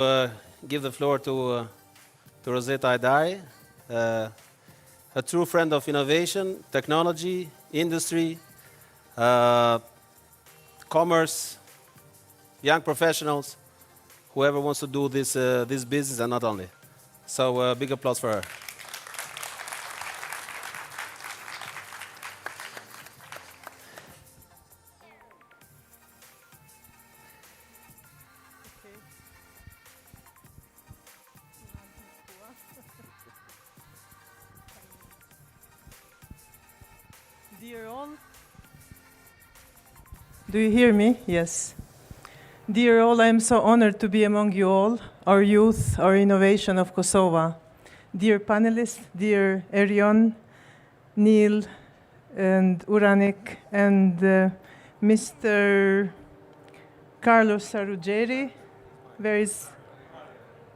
Give the floor to Rosetta Aidari, a true friend of innovation, technology, industry, commerce, young professionals, whoever wants to do this business and not only. So big applause for her. Dear all, do you hear me? Yes. Dear all, I am so honored to be among you all, our youth, our innovation of Kosovo. Dear panelists, dear Erion, Neil, and Uranik, and Mr. Carlos Sarugeri. Where is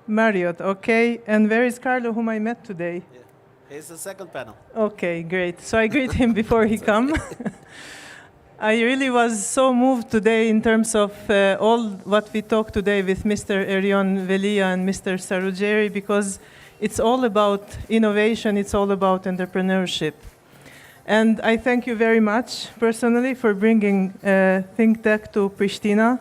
Marriott? Okay. And where is Carlo, whom I met today? Yeah. He's the second panel. Okay, great. So I greet him before he come. I really was so moved today in terms of all what we talked today with Mr. Erion Velia and Mr. Sarugeri, because it's all about innovation, it's all about entrepreneurship. And I thank you very much personally for bringing ThinkTech to Prishtina,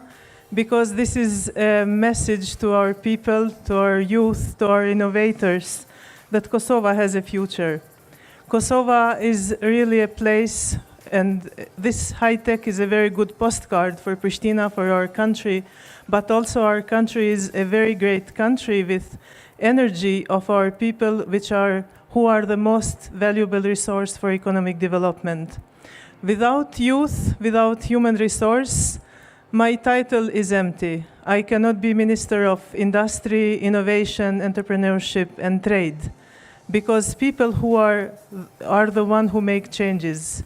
because this is a message to our people, to our youth, to our innovators, that Kosovo has a future. Kosovo is really a place, and this high-tech is a very good postcard for Pristina, for our country, but also our country is a very great country with energy of our people, who are the most valuable resource for economic development. Without youth, without human resource, my title is empty. I cannot be Minister of Industry, Innovation, Entrepreneurship, and Trade, because people who are the one who make changes.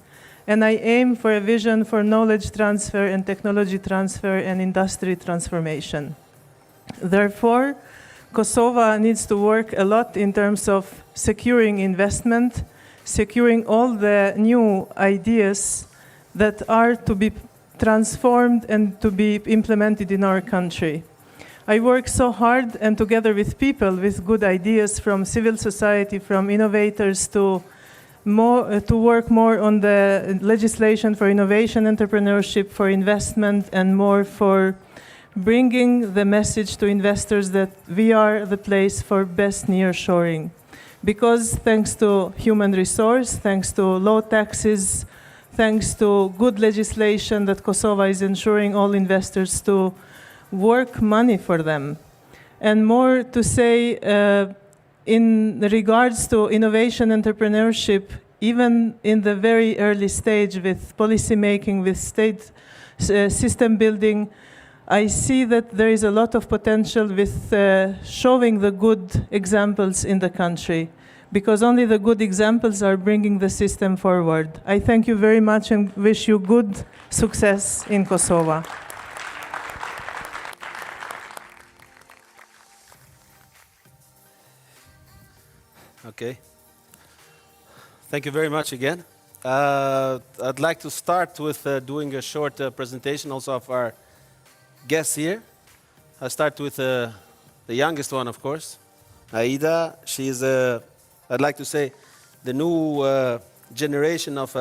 And I aim for a vision for knowledge transfer and technology transfer and industry transformation. Therefore, Kosovo needs to work a lot in terms of securing investment, securing all the new ideas that are to be transformed and to be implemented in our country. I work so hard, and together with people with good ideas from civil society, from innovators, to work more on the legislation for innovation, entrepreneurship, for investment, and more for bringing the message to investors that we are the place for best nearshoring. Because thanks to human resource, thanks to low taxes, thanks to good legislation that Kosovo is ensuring all investors to work money for them. And more to say, in regards to innovation entrepreneurship, even in the very early stage with policy making, with state system building, I see that there is a lot of potential with showing the good examples in the country, because only the good examples are bringing the system forward. I thank you very much and wish you good success in Kosovo. Okay. Thank you very much again. I'd like to start with doing a short presentation also of our guests here. I'll start with the youngest one, of course, Aida. She's, I'd like to say, the new generation of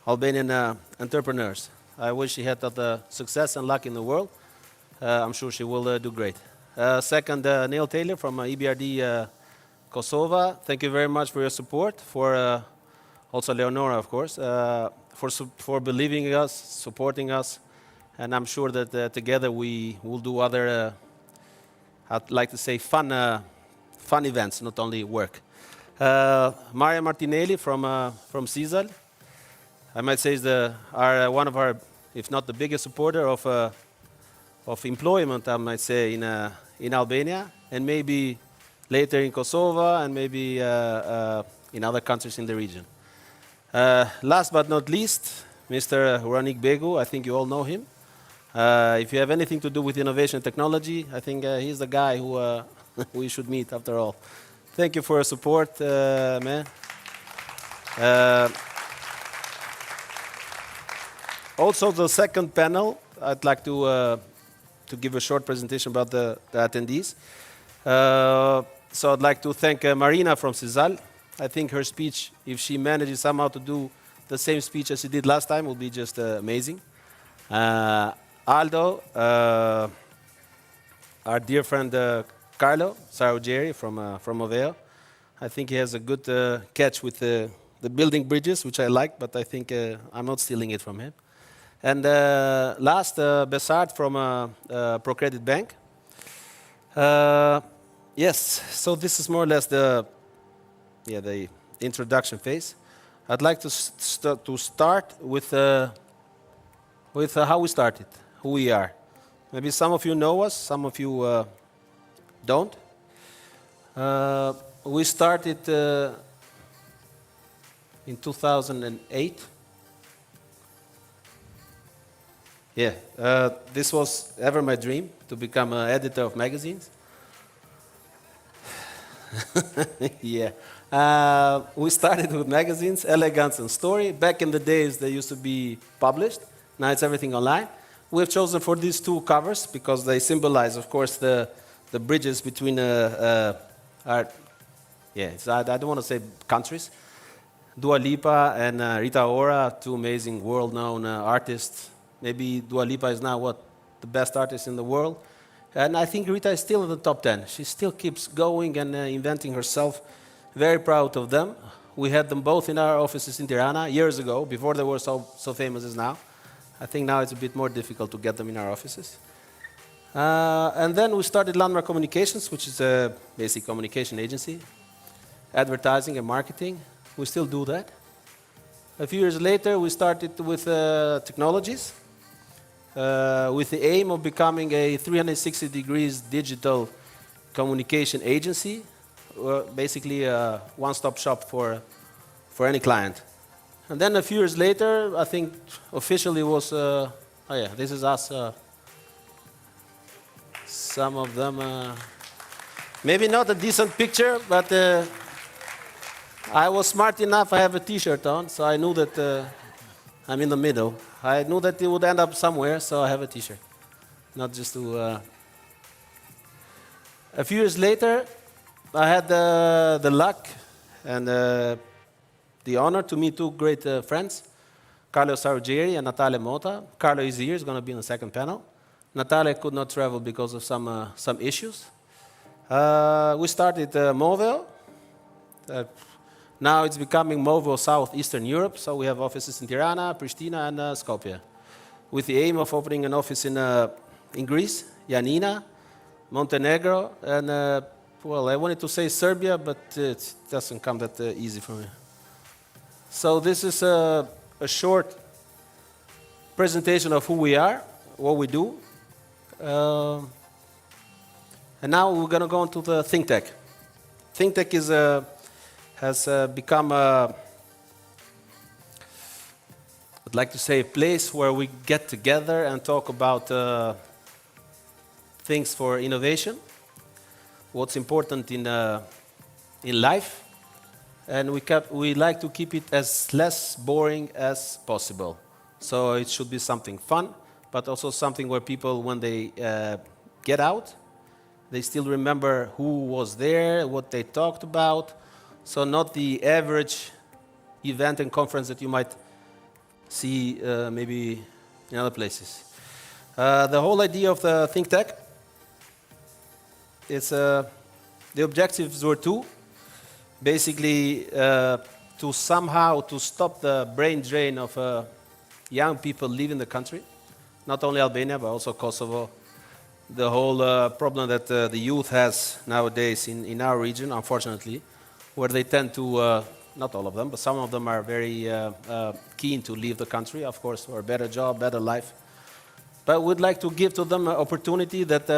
Albanian entrepreneurs. I wish she had all the success and luck in the world. I'm sure she will do great. Second, Neil Taylor from EBRD Kosovo. Thank you very much for your support, for also Leonora, of course, for believing in us, supporting us, and I'm sure that together we will do other, I'd like to say, fun events, not only work. Maria Martinelli from CISAL, I might say is one of our, if not the biggest supporter of employment, I might say, in Albania, and maybe later in Kosovo, and maybe in other countries in the region. Last but not least, Mr. Uranik Begu, I think you all know him. If you have anything to do with innovation technology, I think he's the guy who we should meet after all. Thank you for your support, man. Also, the second panel, I'd like to to give a short presentation about the attendees. So I'd like to thank Marina from CISAL. I think her speech, if she manages somehow to do the same speech as she did last time, will be just amazing. Aldo, our dear friend Carlo Sarugeri from Oveo. I think he has a good catch with the building bridges, which I like, but I think I'm not stealing it from him. And last, Besart from ProCredit Bank. Yes, so this is more or less the introduction phase. I'd like to start with how we started, who we are. Maybe some of you know us, some of you don't. We started in 2008. Yeah, this was ever my dream, to become an editor of magazines. Yeah. We started with magazines, Elegance and Story. Back in the days, they used to be published. Now it's everything online. We've chosen for these two covers because they symbolize, of course, the bridges between our, I don't want to say countries. Dua Lipa and Rita Ora, two amazing world-known artists. Maybe Dua Lipa is now the best artist in the world. And I think Rita is still in the top 10. She still keeps going and inventing herself. Very proud of them. We had them both in our offices in Tirana years ago, before they were so famous as now. I think now it's a bit more difficult to get them in our offices. And then we started Landmark Communications, which is a basic communication agency, advertising and marketing. We still do that. A few years later, we started with technologies, with the aim of becoming a 360 degrees digital communication agency, basically a one-stop shop for any client. And then a few years later, I think officially was, this is us. Some of them, maybe not a decent picture, but I was smart enough, I have a t-shirt on, so I knew that I'm in the middle. I knew that it would end up somewhere, so I have a t-shirt. Not just to... A few years later, I had the luck and the honor to meet two great friends, Carlo Sarugeri and Natalia Mota. Carlo is here, he's going to be on the second panel. Natalia could not travel because of some issues. We started Movel. Now it's becoming Movel Southeastern Europe, so we have offices in Tirana, Prishtina, and Skopje, with the aim of opening an office in Greece, Yanina, Montenegro, and well, I wanted to say Serbia, but it doesn't come that easy for me. So this is a short presentation of who we are, what we do. And now we're going to go into the ThinkTech. ThinkTech has become, I'd like to say, a place where we get together and talk about things for innovation, what's important in life, and we like to keep it as less boring as possible. So it should be something fun, but also something where people, when they get out, they still remember who was there, what they talked about. So not the average event and conference that you might see maybe in other places. The whole idea of the ThinkTech is the objectives were two. Basically, to somehow to stop the brain drain of young people leaving the country, not only Albania but also Kosovo. The whole problem that the youth has nowadays in our region, unfortunately, where they tend to, not all of them, but some of them are very keen to leave the country, of course, for a better job, better life. But we'd like to give to them an opportunity that,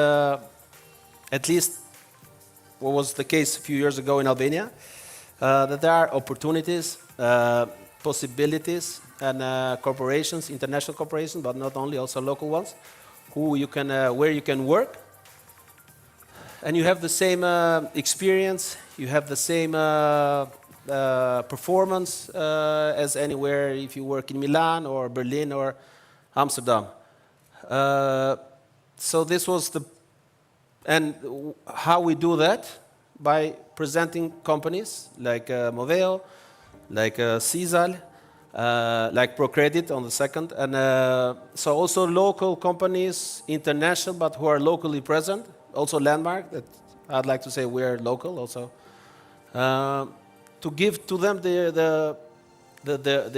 at least what was the case a few years ago in Albania, that there are opportunities, possibilities, and corporations, international corporations, but not only, also local ones, where you can work, and you have the same experience, you have the same performance as anywhere if you work in Milan or Berlin or Amsterdam. So this was and how we do that? By presenting companies like Moveo, like Sisal, like ProCredit on the second, and so also local companies, international, but who are locally present. Also Landmark, that I'd like to say we're local also. To give to them the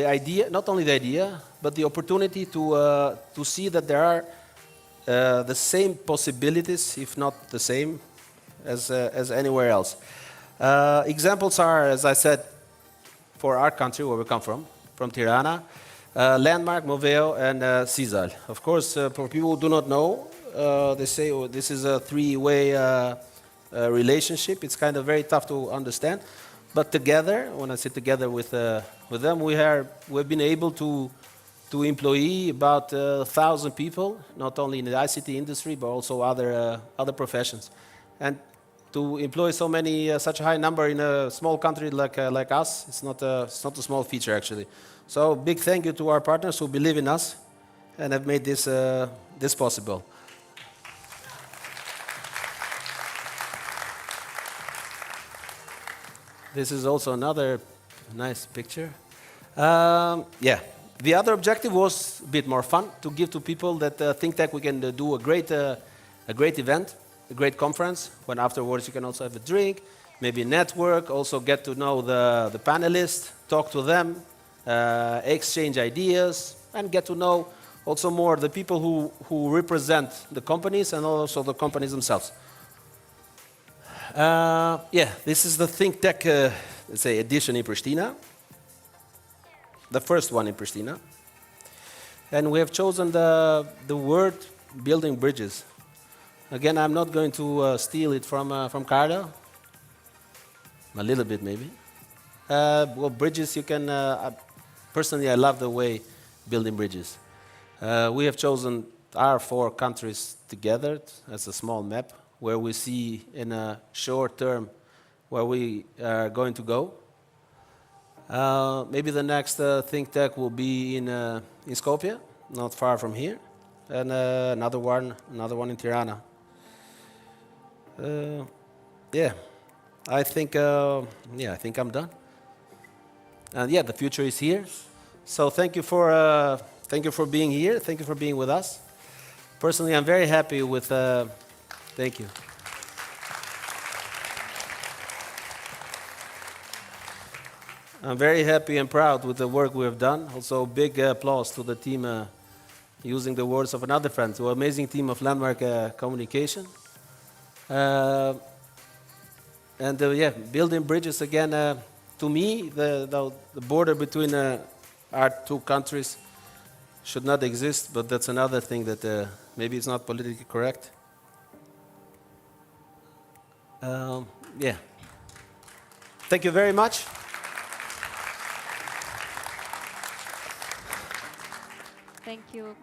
idea, not only the idea, but the opportunity to see that there are the same possibilities, if not the same, as anywhere else. Examples are, as I said, for our country where we come from Tirana, Landmark, Moveo, and Sisal. Of course, for people who do not know, they say this is a three-way relationship. It's kind of very tough to understand. But together, when I say together with them, we've been able to employ about 1,000 people, not only in the ICT industry, but also other professions. And to employ such a high number in a small country like us, it's not a small feature actually. So big thank you to our partners who believe in us and have made this possible. This is also another nice picture. Yeah. The other objective was a bit more fun, to give to people that ThinkTech we can do a great event, a great conference, when afterwards you can also have a drink, maybe network, also get to know the panelists, talk to them, exchange ideas, and get to know also more the people who represent the companies and also the companies themselves. Yeah, this is the ThinkTech, let's say, edition in Prishtina. The first one in Prishtina. And we have chosen the word building bridges. Again, I'm not going to steal it from Carlo. A little bit, maybe. Well, bridges, you can... personally, I love the way building bridges. We have chosen our 4 countries together as a small map, where we see in a short term where we are going to go. Maybe the next ThinkTech will be in Skopje, not far from here, and another one in Tirana. Yeah, I think I'm done. And yeah, the future is here. So thank you for being here. Thank you for being with us. Personally, I'm very happy with. Thank you. I'm very happy and proud with the work we have done. Also, big applause to the team, using the words of another friend, to an amazing team of Landmark Communication. And yeah, building bridges again. To me, the border between our 2 countries should not exist, but that's another thing that maybe it's not politically correct. Yeah. Thank you very much. Thank you.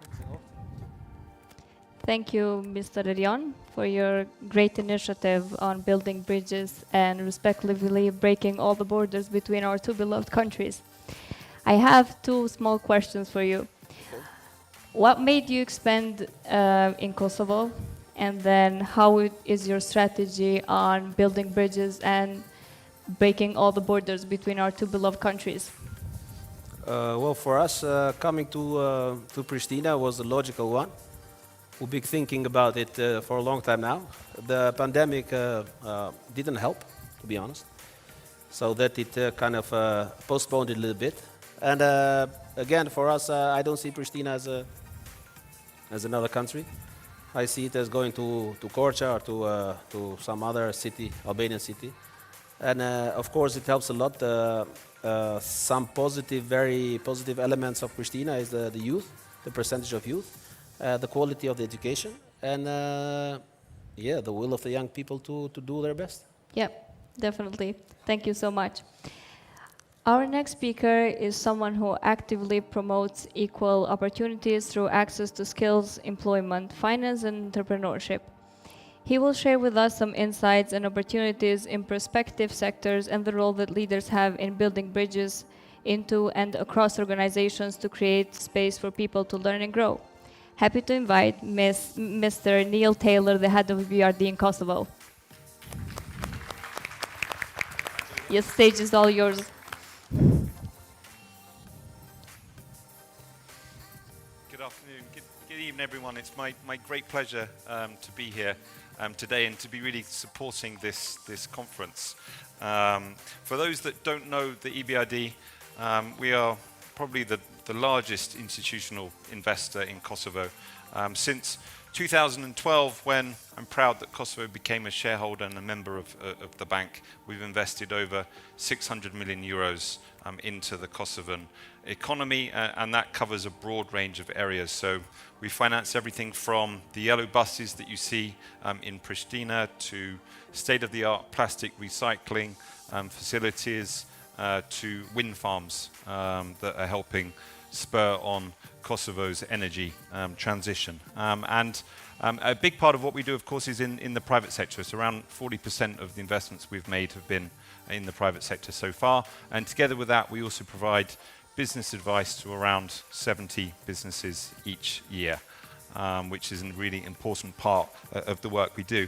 Thank you, Mr. Erion, for your great initiative on building bridges and respectively breaking all the borders between our 2 beloved countries. I have 2 small questions for you. What made you expand in Kosovo? And then how is your strategy on building bridges and breaking all the borders between our 2 beloved countries? Well, for us, coming to Prishtina was a logical one. We've been thinking about it for a long time now. The pandemic didn't help, to be honest, so that it kind of postponed it a little bit. And again, for us, I don't see Prishtina as another country. I see it as going to Korcha or to some other city, Albanian city. And of course, it helps a lot. Some very positive elements of Prishtina is the youth, the percentage of youth, the quality of the education, and yeah, the will of the young people to do their best. Yep, definitely. Thank you so much. Our next speaker is someone who actively promotes equal opportunities through access to skills, employment, finance, and entrepreneurship. He will share with us some insights and opportunities in prospective sectors and the role that leaders have in building bridges into and across organizations to create space for people to learn and grow. Happy to invite Mr. Neil Taylor, the head of BRD in Kosovo. Yes, stage is all yours. Good afternoon, good evening everyone. It's my great pleasure to be here today and to be really supporting this conference. For those that don't know the EBRD, we are probably the largest institutional investor in Kosovo. Since 2012, when I'm proud that Kosovo became a shareholder and a member of the bank, we've invested over 600 million euros into the Kosovan economy, and that covers a broad range of areas. So we finance everything from the yellow buses that you see in Prishtina to state-of-the-art plastic recycling facilities to wind farms that are helping spur on Kosovo's energy transition. A big part of what we do, of course, is in the private sector. It's around 40% of the investments we've made have been in the private sector so far. And together with that, we also provide business advice to around 70 businesses each year, which is a really important part of the work we do.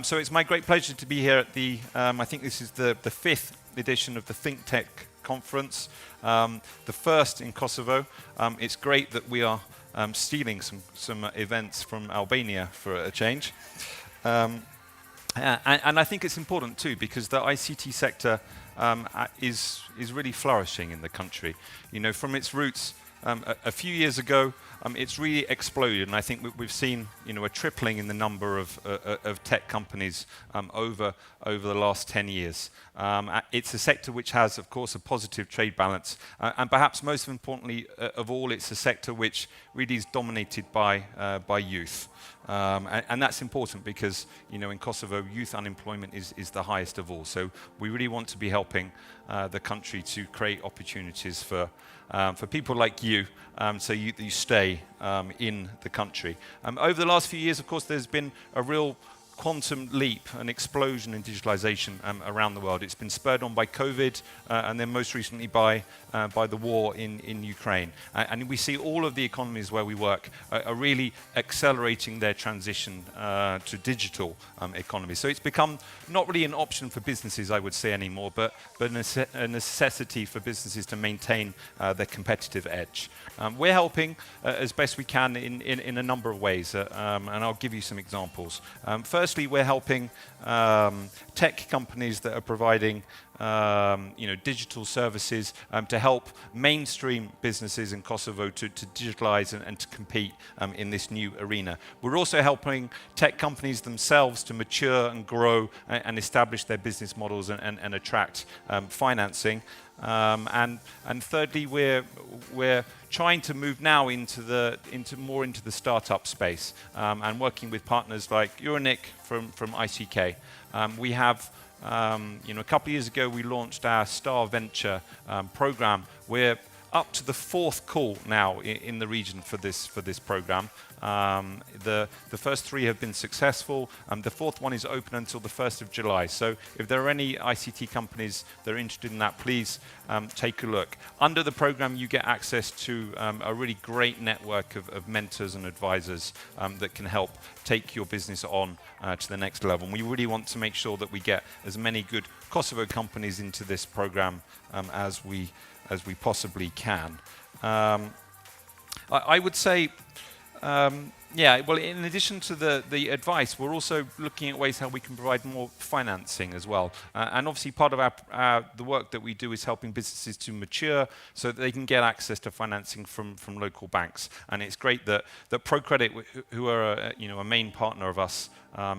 So it's my great pleasure to be here at the, I think this is the 5th edition of the ThinkTech conference, the first in Kosovo. It's great that we are stealing some events from Albania for a change. And I think it's important too, because the ICT sector is really flourishing in the country. You know, from its roots a few years ago, it's really exploded, and I think we've seen, you know, a tripling in the number of tech companies over the last 10 years. It's a sector which has, of course, a positive trade balance, and perhaps most importantly of all, it's a sector which really is dominated by youth. And that's important because, you know, in Kosovo, youth unemployment is the highest of all. So we really want to be helping the country to create opportunities for people like you, so you stay in the country. Over the last few years, of course, there's been a real quantum leap, an explosion in digitalization around the world. It's been spurred on by COVID and then most recently by the war in Ukraine. And we see all of the economies where we work are really accelerating their transition to digital economies. So it's become not really an option for businesses, I would say, anymore, but a necessity for businesses to maintain their competitive edge. We're helping as best we can in a number of ways, and I'll give you some examples. Firstly, we're helping tech companies that are providing digital services to help mainstream businesses in Kosovo to digitalize and to compete in this new arena. We're also helping tech companies themselves to mature and grow and establish their business models and attract financing. And thirdly, we're trying to move now into the startup space and working with partners like Euronic from ICK. We have a couple of years ago we launched our Star Venture program. We're up to the 4th call now in the region for this program. The first 3 have been successful. The 4th one is open until the 1st of July. So if there are any ICT companies that are interested in that, please take a look. Under the program, you get access to a really great network of mentors and advisors that can help take your business on to the next level. And we really want to make sure that we get as many good Kosovo companies into this program as we possibly can. I would say, well, in addition to the advice, we're also looking at ways how we can provide more financing as well. And obviously part of the work that we do is helping businesses to mature so that they can get access to financing from local banks. And it's great that ProCredit, who are a main partner of us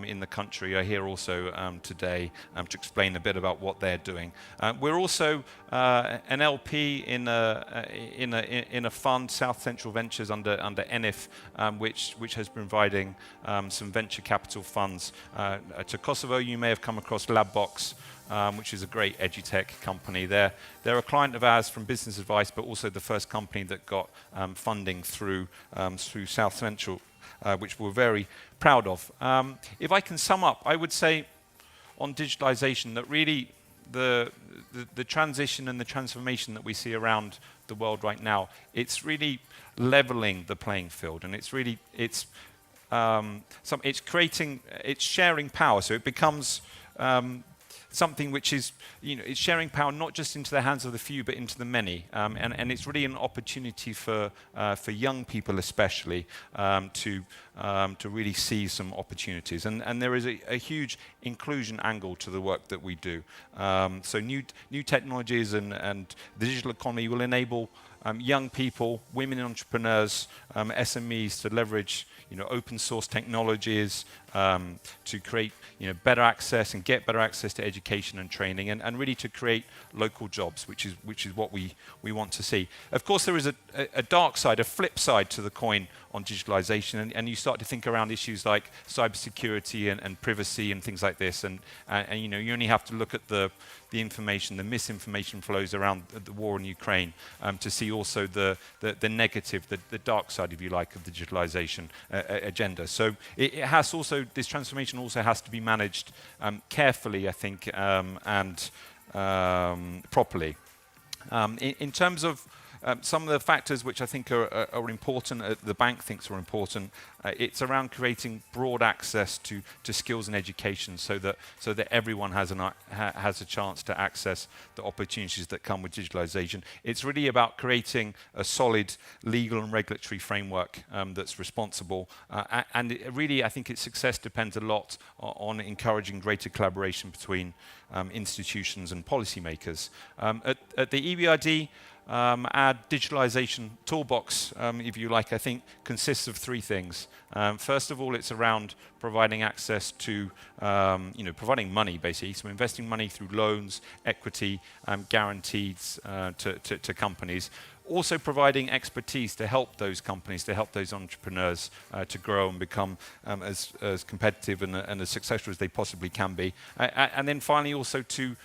in the country, are here also today to explain a bit about what they're doing. We're also an LP in a fund, South Central Ventures, under NIF, which has been providing some venture capital funds to Kosovo. You may have come across Labbox, which is a great edutech company. They're a client of ours from business advice, but also the first company that got funding through South Central, which we're very proud of. If I can sum up, I would say on digitalization that really the transition and the transformation that we see around the world right now, it's really leveling the playing field, and it's really it's sharing power. So it becomes something which is, it's sharing power not just into the hands of the few, but into the many. And it's really an opportunity for young people especially to really see some opportunities. And there is a huge inclusion angle to the work that we do. So new technologies and the digital economy will enable young people, women entrepreneurs, SMEs to leverage open source technologies to create better access and get better access to education and training, and really to create local jobs, which is what we want to see. Of course, there is a dark side, a flip side to the coin on digitalization, and you start to think around issues like cybersecurity and privacy and things like this, and you only have to look at the information, the misinformation flows around the war in Ukraine to see also the negative, the dark side, if you like, of the digitalization agenda. So it has also, this transformation also has to be managed carefully, I think, and properly. In terms of some of the factors which I think are important, the bank thinks are important, it's around creating broad access to skills and education so that everyone has a chance to access the opportunities that come with digitalization. It's really about creating a solid legal and regulatory framework that's responsible. And really, I think its success depends a lot on encouraging greater collaboration between institutions and policymakers. At the EBRD, our digitalization toolbox, if you like, I think consists of three things. First of all, it's around providing access to, providing money, basically. So investing money through loans, equity, guarantees to companies. Also providing expertise to help those companies, to help those entrepreneurs to grow and become as competitive and as successful as they possibly can be. And then finally also to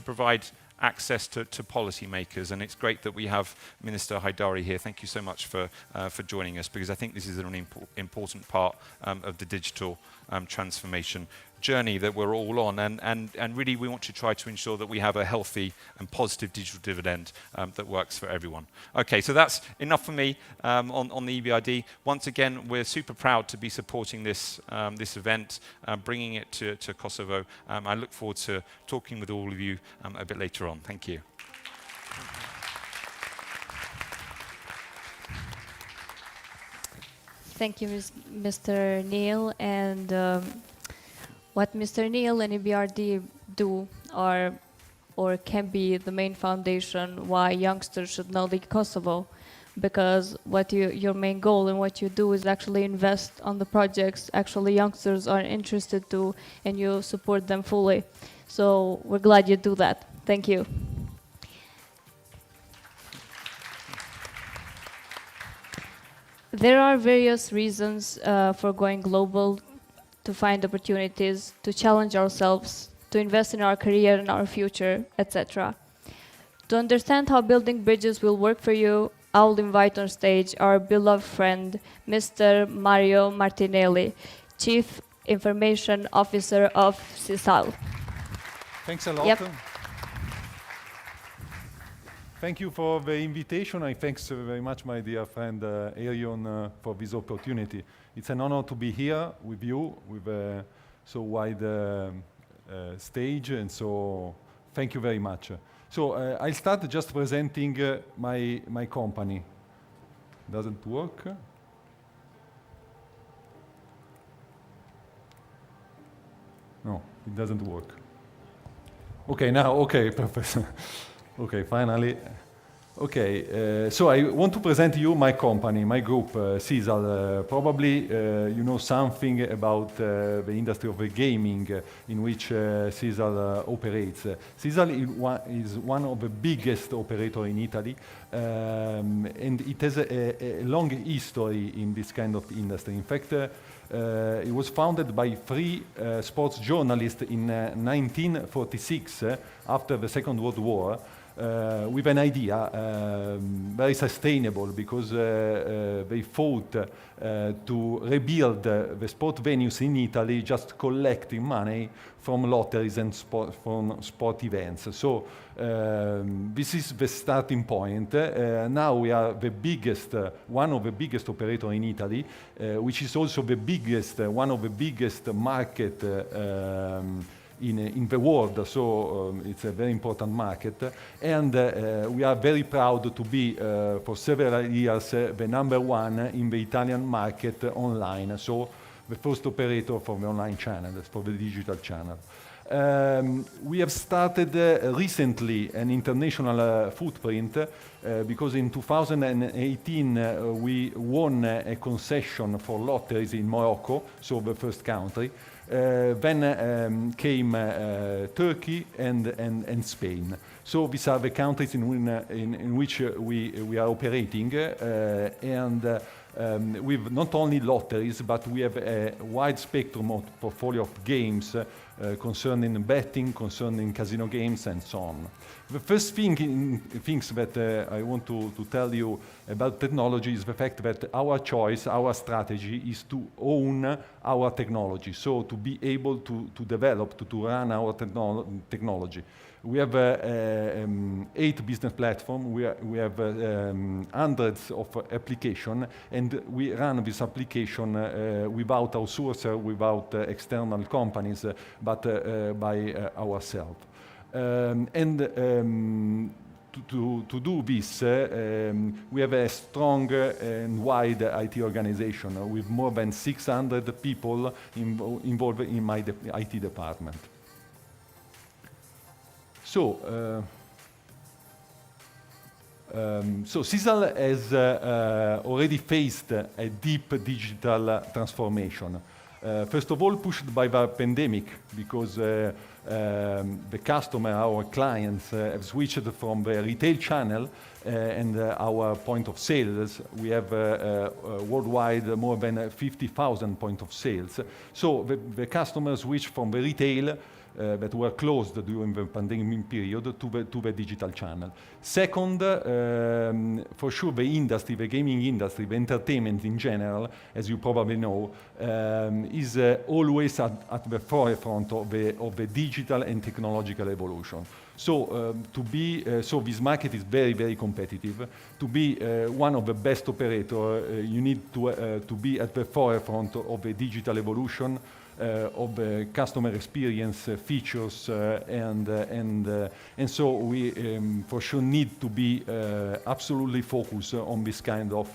provide access to policymakers, and it's great that we have Minister Haidari here. Thank you so much for joining us, because I think this is an important part of the digital transformation journey that we're all on, and really we want to try to ensure that we have a healthy and positive digital dividend that works for everyone. Okay, so that's enough for me on the EBRD. Once again, we're super proud to be supporting this event, bringing it to Kosovo. I look forward to talking with all of you a bit later on. Thank you. Thank you, Mr. Neil. And what Mr. Neil and EBRD do or can be the main foundation why youngsters should know the Kosovo, because what your main goal and what you do is actually invest on the projects actually youngsters are interested to, and you support them fully. So we're glad you do that. Thank you. There are various reasons for going global: to find opportunities, to challenge ourselves, to invest in our career and our future, etc. To understand how building bridges will work for you, I will invite on stage our beloved friend, Mr. Mario Martinelli, Chief Information Officer of CISAL. Thanks a lot. Yep. Thank you for the invitation. I thanks very much, my dear friend Arion, for this opportunity. It's an honor to be here with you, with a so wide stage, and so thank you very much. So I'll start just presenting my company. Doesn't work? No, it doesn't work. Okay, now, okay, perfect. Okay, finally. Okay, so I want to present you my company, my group, CISAL. Probably you know something about the industry of gaming in which CISAL operates. CISAL is one of the biggest operators in Italy, and it has a long history in this kind of industry. In fact, it was founded by three sports journalists in 1946, after the Second World War. with an idea, very sustainable, because they thought to rebuild the sport venues in Italy, just collecting money from lotteries and from sport events. So this is the starting point. Now we are the biggest, one of the biggest operators in Italy, which is also the biggest, one of the biggest market in the world, so it's a very important market, and we are very proud to be for several years the #1 in the Italian market online, so the first operator for the online channel, for the digital channel. We have started recently an international footprint because in 2018 we won a concession for lotteries in Morocco, so the first country. Then came Turkey and Spain. So these are the countries in which we are operating, and with not only lotteries, but we have a wide spectrum of portfolio of games concerning betting, concerning casino games, and so on. The first things that I want to tell you about technology is the fact that our choice, our strategy is to own our technology, so to be able to develop, to run our technology. We have 8 business platforms, we have hundreds of applications, and we run this application without outsourcer, without external companies, but by ourselves. To do this, we have a strong and wide IT organization with more than 600 people involved in my IT department. So Sisal has already faced a deep digital transformation. First of all, pushed by the pandemic, because the customer, our clients, have switched from the retail channel and our point of sales. We have worldwide more than 50,000 point of sales. So the customers switched from the retail that were closed during the pandemic period to the digital channel. Second, for sure, the industry, the gaming industry, the entertainment in general, as you probably know, is always at the forefront of the digital and technological evolution. So so this market is very, very competitive. To be one of the best operators, you need to be at the forefront of the digital evolution, of the customer experience features, and so we for sure need to be absolutely focused on this kind of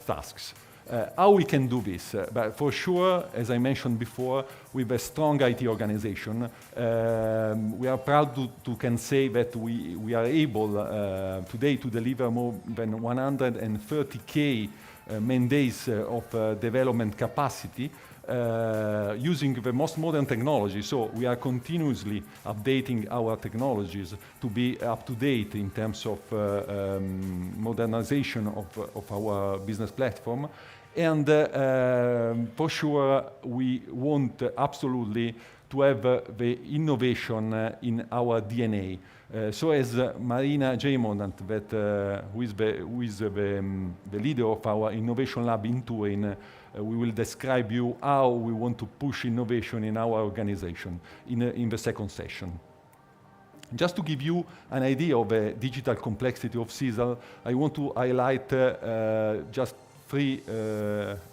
tasks. How we can do this? But for sure, as I mentioned before, with a strong IT organization, we are proud to can say that we are able today to deliver more than 130K man days of development capacity, using the most modern technology. So we are continuously updating our technologies to be up to date in terms of modernization of our business platform. And for sure, we want absolutely to have the innovation in our DNA. So as Marina Jaimond, who is the leader of our innovation lab in Turin, we will describe you how we want to push innovation in our organization in the second session. Just to give you an idea of the digital complexity of Sisal, I want to highlight just 3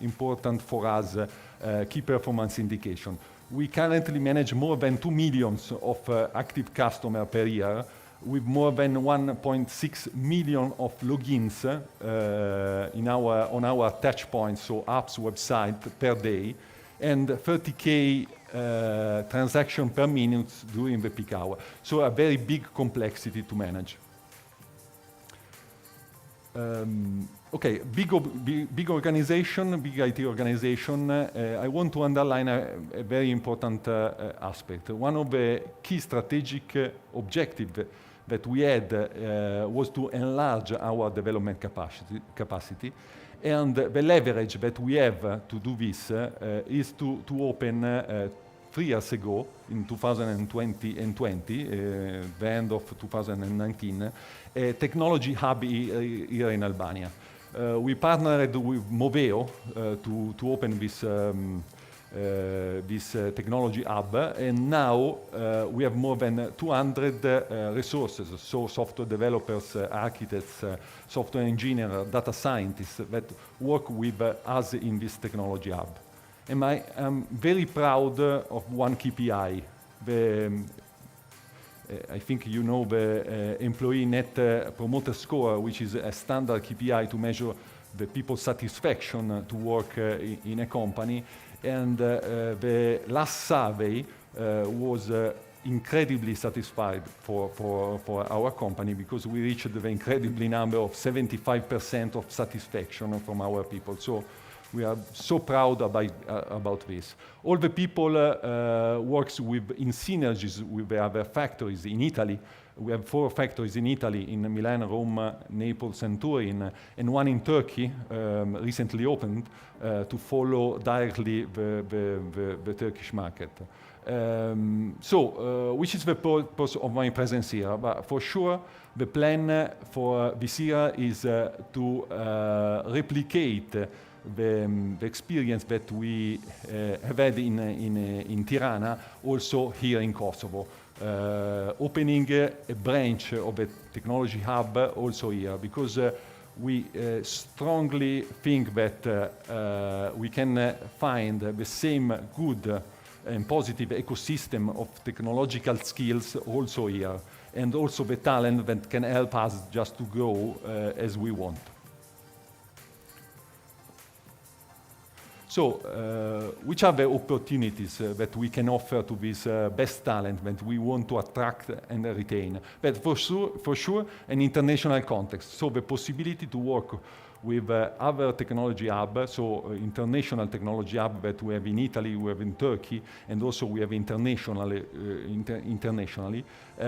important for us key performance indications. We currently manage more than 2 million of active customers per year, with more than 1.6 million of logins on our touch points, so apps, website per day, and 30K transactions per minute during the peak hour. So a very big complexity to manage. Okay, big organization, big IT organization. I want to underline a very important aspect. One of the key strategic objectives that we had was to enlarge our development capacity. And the leverage that we have to do this is to open 3 years ago, in 2020 and 20, the end of 2019, a technology hub here in Albania. We partnered with Moveo to open this technology hub, and now we have more than 200 resources, so software developers, architects, software engineers, data scientists that work with us in this technology hub. And I'm very proud of one KPI. I think you know the Employee Net Promoter Score, which is a standard KPI to measure the people's satisfaction to work in a company. And the last survey was incredibly satisfied for our company, because we reached the incredibly number of 75% of satisfaction from our people. So we are so proud about this. All the people works in synergies with the other factories in Italy. We have 4 factories in Italy, in Milan, Rome, Naples, and Turin, and one in Turkey, recently opened, to follow directly the Turkish market. Which is the purpose of my presence here? But for sure, the plan for this year is to replicate the experience that we have had in Tirana, also here in Kosovo. Opening a branch of a technology hub also here, because we strongly think that we can find the same good and positive ecosystem of technological skills also here, and also the talent that can help us just to grow as we want. So, which are the opportunities that we can offer to this best talent that we want to attract and retain? But for sure, an international context. So the possibility to work with other technology hubs, so international technology hub that we have in Italy, we have in Turkey, and also we have internationally.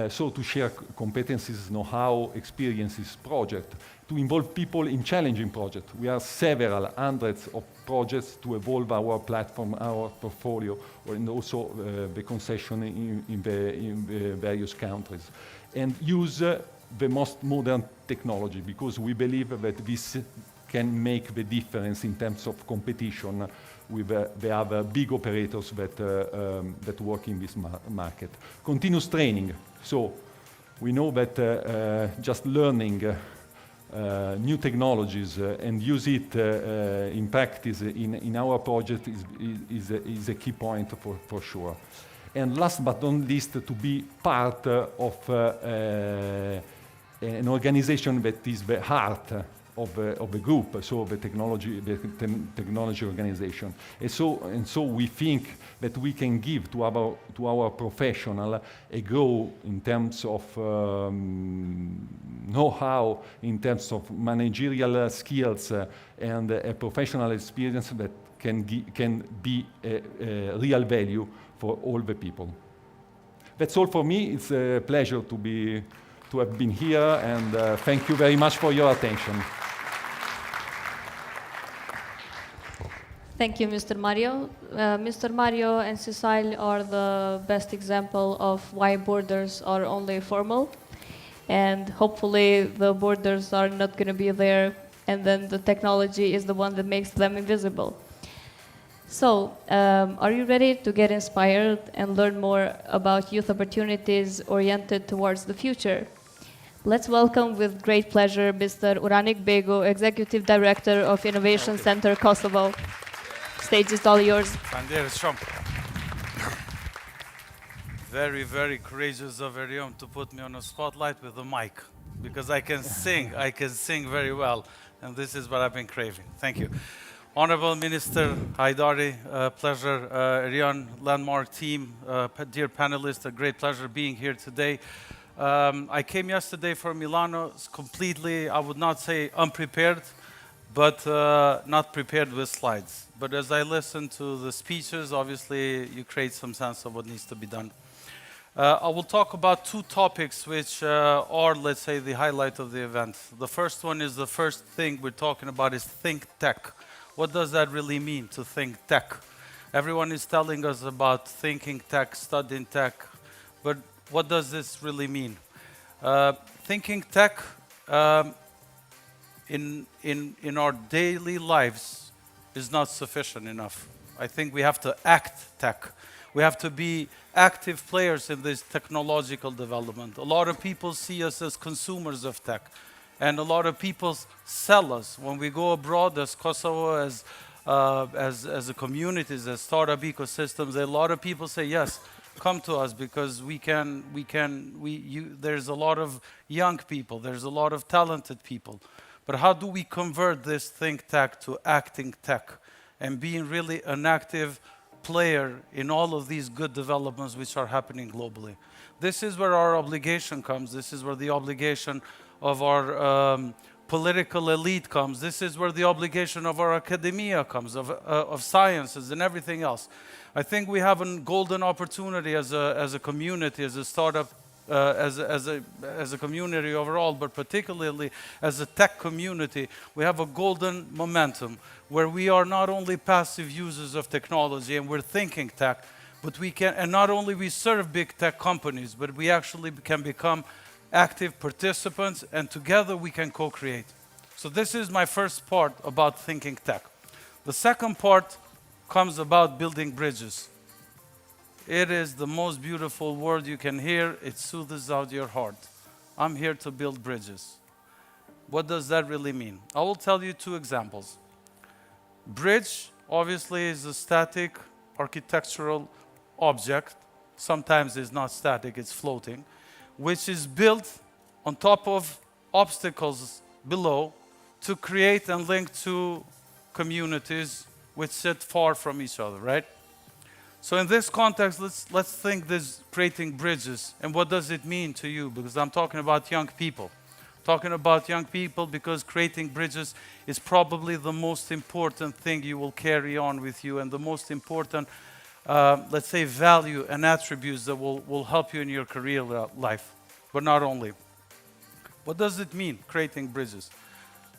So to share competencies, know-how, experiences, projects, to involve people in challenging projects. We have several hundreds of projects to evolve our platform, our portfolio, and also the concession in the various countries. And use the most modern technology, because we believe that this can make the difference in terms of competition with the other big operators that work in this market. Continuous training. So we know that just learning new technologies and use it in practice in our project is a key point for sure. And last but not least, to be part of an organization that is the heart of the group, so the technology organization. And so we think that we can give to our professional a grow in terms of know-how, in terms of managerial skills, and a professional experience that can be a real value for all the people. That's all for me. It's a pleasure to have been here, and thank you very much for your attention. Thank you, Mr. Mario. Mr. Mario and Cecile are the best example of why borders are only formal, and hopefully the borders are not going to be there, and then the technology is the one that makes them invisible. So, are you ready to get inspired and learn more about youth opportunities oriented towards the future? Let's welcome with great pleasure Mr. Uranik Bego, Executive Director of Innovation Center Kosovo. Stage is all yours. Very, very courageous of Erion to put me on a spotlight with a mic, because I can sing very well, and this is what I've been craving. Thank you. Honorable Minister Haidari, pleasure. Erion, Landmark team, dear panelists, a great pleasure being here today. I came yesterday from Milano completely, I would not say unprepared, but not prepared with slides. But as I listened to the speeches, obviously you create some sense of what needs to be done. I will talk about 2 topics which are, let's say, the highlight of the event. The first one is the first thing we're talking about is ThinkTech. What does that really mean, to think tech? Everyone is telling us about thinking tech, studying tech, but what does this really mean? Thinking tech in our daily lives is not sufficient enough. I think we have to act tech. We have to be active players in this technological development. A lot of people see us as consumers of tech, and a lot of people sell us. When we go abroad as Kosovo, as a community, as startup ecosystems, a lot of people say, yes, come to us because there's a lot of young people, there's a lot of talented people. But how do we convert this think tech to acting tech and being really an active player in all of these good developments which are happening globally? This is where our obligation comes. This is where the obligation of our political elite comes. This is where the obligation of our academia comes, of sciences and everything else. I think we have a golden opportunity as a community, as a startup, as a community overall, but particularly as a tech community. We have a golden momentum where we are not only passive users of technology and we're thinking tech, but we can, and not only we serve big tech companies, but we actually can become active participants, and together we can co-create. So this is my first part about thinking tech. The second part comes about building bridges. It is the most beautiful word you can hear. It soothes out your heart. I'm here to build bridges. What does that really mean? I will tell you two examples. Bridge, obviously, is a static architectural object. Sometimes it's not static, it's floating, which is built on top of obstacles below to create and link two communities which sit far from each other, right? So in this context, let's think this creating bridges, and what does it mean to you? Because I'm talking about young people. Talking about young people because creating bridges is probably the most important thing you will carry on with you, and the most important let's say, value and attributes that will help you in your career life. But not only. What does it mean, creating bridges?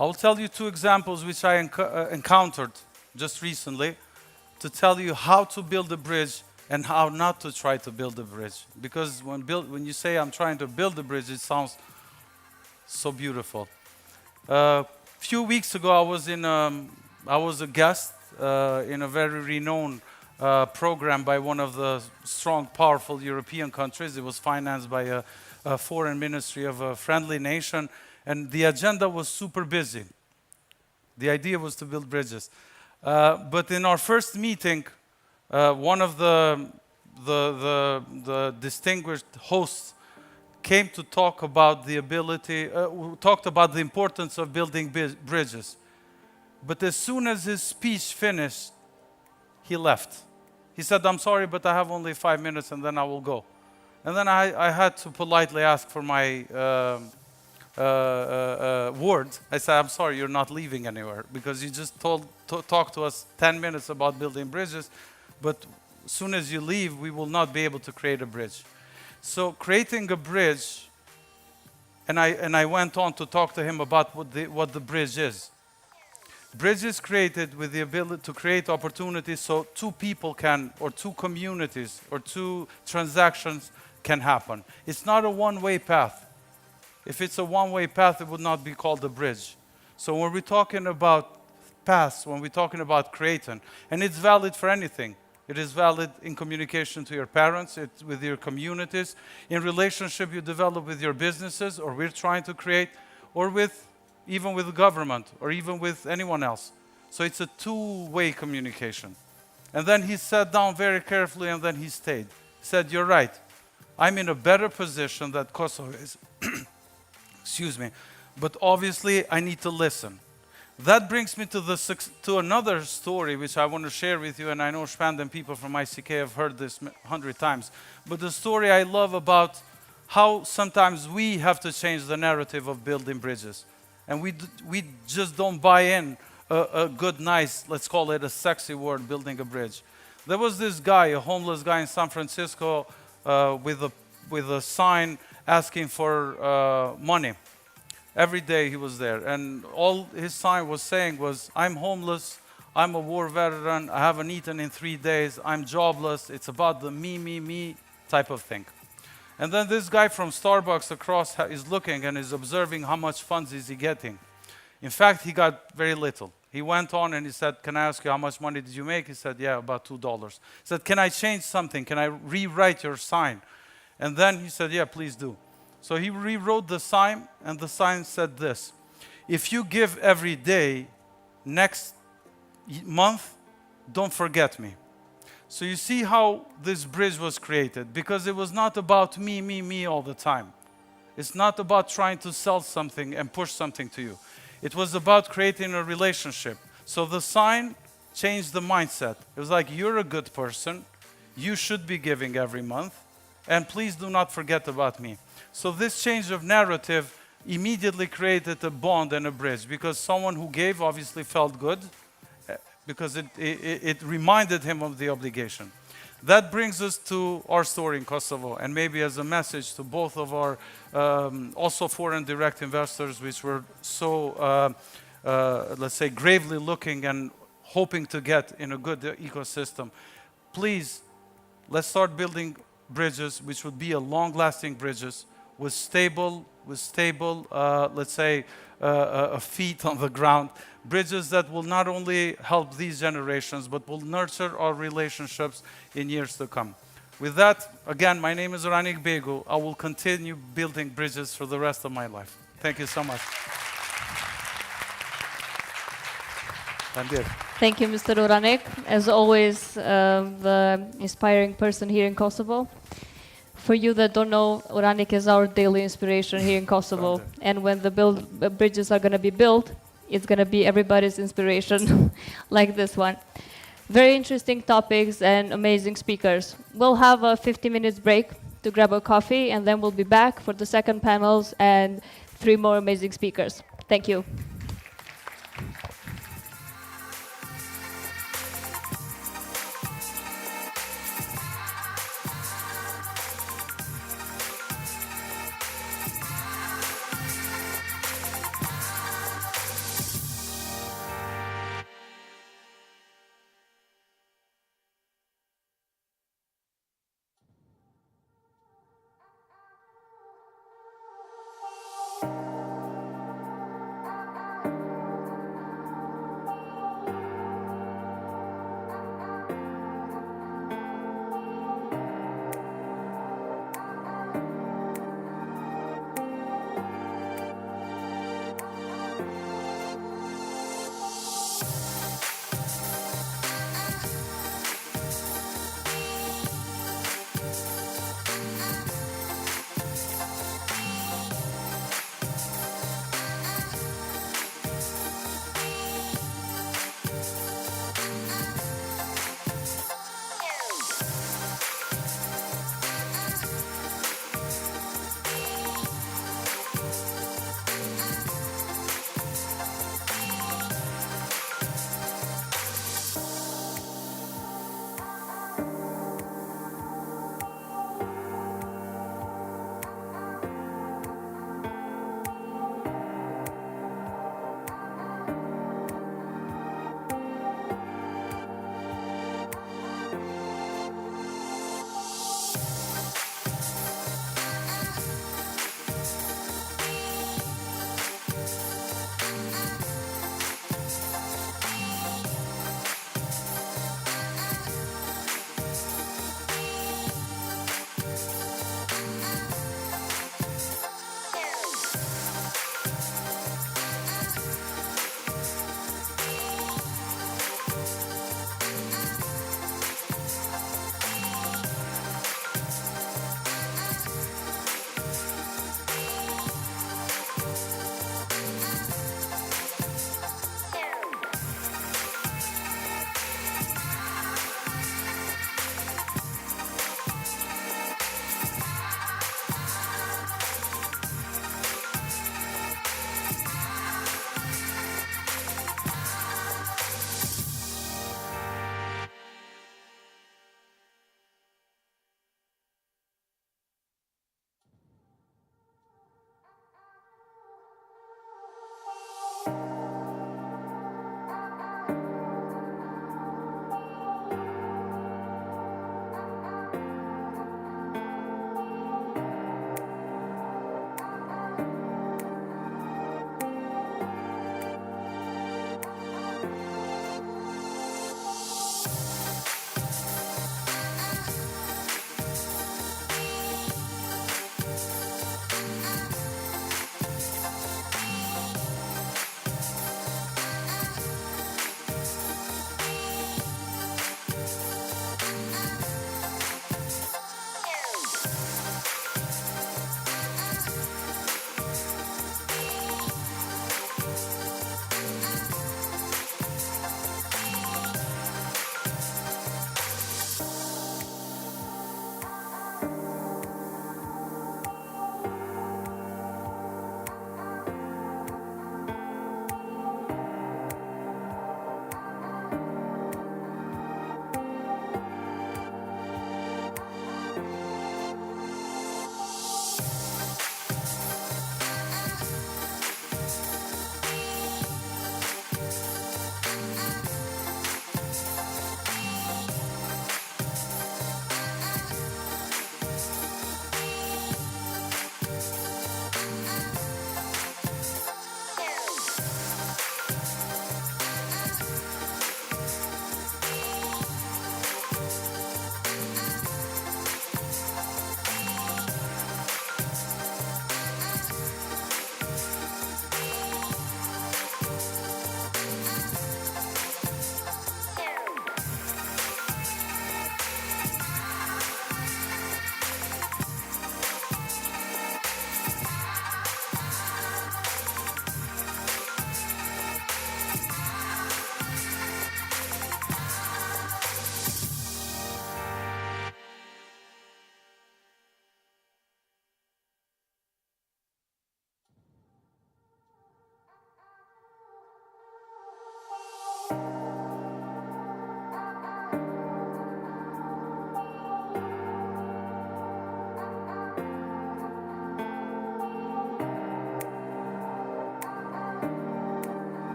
I'll tell you two examples which I encountered just recently to tell you how to build a bridge and how not to try to build a bridge. Because when you say I'm trying to build a bridge, it sounds so beautiful. Few weeks ago, I was a guest in a very renowned program by one of the strong, powerful European countries. It was financed by a foreign ministry of a friendly nation, and the agenda was super busy. The idea was to build bridges. But in our first meeting, one of the distinguished hosts came to talk about the talked about the importance of building bridges. But as soon as his speech finished, he left. He said, I'm sorry, but I have only 5 minutes and then I will go. And then I had to politely ask for my word. I said, I'm sorry, you're not leaving anywhere because you just talked to us 10 minutes about building bridges, but as soon as you leave, we will not be able to create a bridge. So creating a bridge, and I went on to talk to him about what the bridge is. Bridge is created with the ability to create opportunities so two people can, or two communities, or two transactions can happen. It's not a one-way path. If it's a one-way path, it would not be called a bridge. So when we're talking about paths, when we're talking about creating, and it's valid for anything. It is valid in communication to your parents, with your communities, in relationship you develop with your businesses, or we're trying to create, or even with the government, or even with anyone else. So it's a two-way communication. And then he sat down very carefully, and then he stayed. He said, you're right. I'm in a better position than Kosovo is. Excuse me. But obviously, I need to listen. That brings me to another story which I want to share with you, and I know Shpand and people from ICK have heard this 100 times. But the story I love about how sometimes we have to change the narrative of building bridges. And we just don't buy in a good, nice, let's call it a sexy word, building a bridge. There was this guy, a homeless guy in San Francisco with a sign asking for money. Every day he was there, and all his sign was saying was, I'm homeless, I'm a war veteran, I haven't eaten in 3 days, I'm jobless. It's about the me type of thing. And then this guy from Starbucks across is looking and is observing how much funds is he getting. In fact, he got very little. He went on and he said, can I ask you how much money did you make? He said, yeah, about $2. He said, can I change something? Can I rewrite your sign? And then he said, yeah, please do. So he rewrote the sign, and the sign said this: if you give every day, next month, don't forget me. So you see how this bridge was created, because it was not about me all the time. It's not about trying to sell something and push something to you. It was about creating a relationship. So the sign changed the mindset. It was like, you're a good person, you should be giving every month, and please do not forget about me. So this change of narrative immediately created a bond and a bridge, because someone who gave obviously felt good, because it reminded him of the obligation. That brings us to our story in Kosovo, and maybe as a message to both of our also foreign direct investors, which were so, let's say, gravely looking and hoping to get in a good ecosystem. Please, let's start building bridges, which would be a long-lasting bridges with stable, let's say, feet on the ground. Bridges that will not only help these generations, but will nurture our relationships in years to come. With that, again, my name is Oranik Begu. I will continue building bridges for the rest of my life. Thank you so much. Thank you, Mr. Oranik. As always, the inspiring person here in Kosovo. For you that don't know, Oranik is our daily inspiration here in Kosovo. And when the bridges are going to be built, it's going to be everybody's inspiration, like this one. Very interesting topics and amazing speakers. We'll have a 50 minutes break to grab a coffee, and then we'll be back for the second panels and 3 more amazing speakers. Thank you.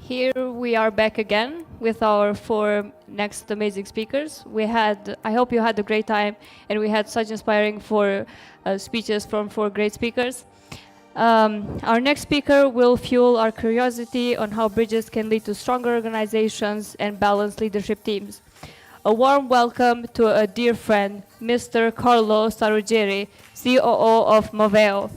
Here we are back again with our 4 next amazing speakers. I hope you had a great time, and we had such inspiring speeches from 4 great speakers. Our next speaker will fuel our curiosity on how bridges can lead to stronger organizations and balanced leadership teams. A warm welcome to a dear friend, Mr. Carlo Sarugeri, COO of Moveo.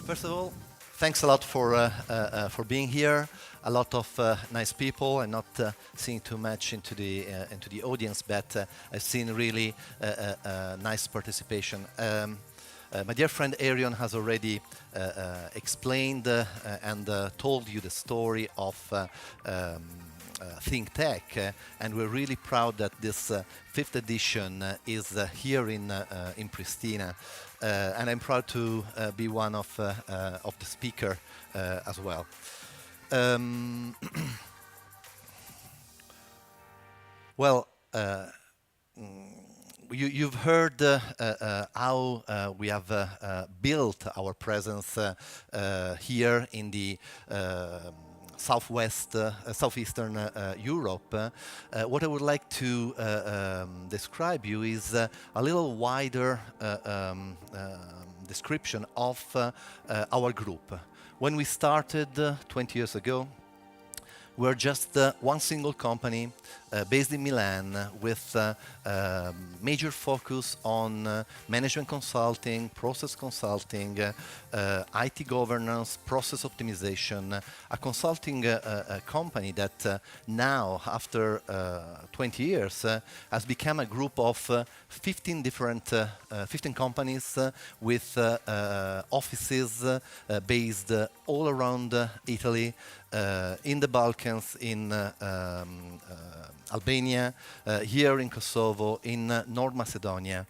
First of all, thanks a lot for being here. A lot of nice people. I'm not seeing too much into the audience, but I've seen really nice participation. My dear friend Arion has already explained and told you the story of ThinkTech, and we're really proud that this 5th edition is here in Prishtina, and I'm proud to be one of the speaker as well. Well, you've heard how we have built our presence here in the southeastern Europe. What I would like to describe you is a little wider description of our group. When we started 20 years ago, we're just one single company based in Milan with major focus on management consulting, process consulting, IT governance, process optimization, a consulting company that now, after 20 years, has become a group of 15 companies with offices based all around Italy, in the Balkans, in Albania, here in Kosovo, in North Macedonia.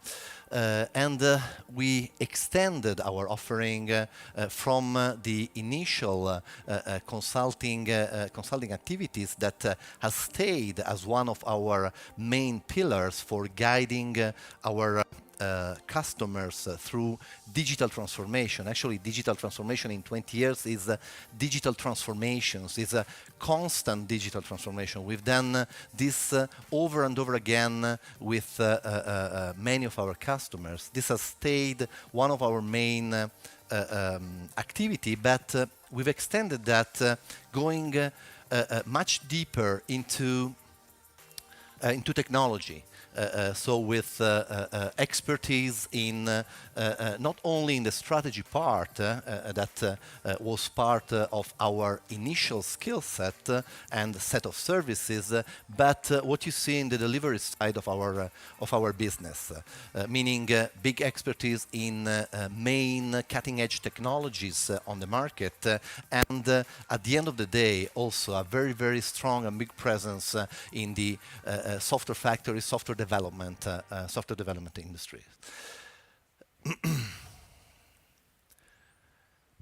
And we extended our offering from the initial consulting activities that has stayed as one of our main pillars for guiding our customers through digital transformation. Actually, digital transformation in 20 years is digital transformations, is a constant digital transformation. We've done this over and over again with many of our customers. This has stayed one of our main activity, but we've extended that going much deeper into technology. So with expertise in not only in the strategy part that was part of our initial skill set and set of services, but what you see in the delivery side of our business, meaning big expertise in main cutting-edge technologies on the market, and at the end of the day, also a very, very strong and big presence in the software factory, software development industry.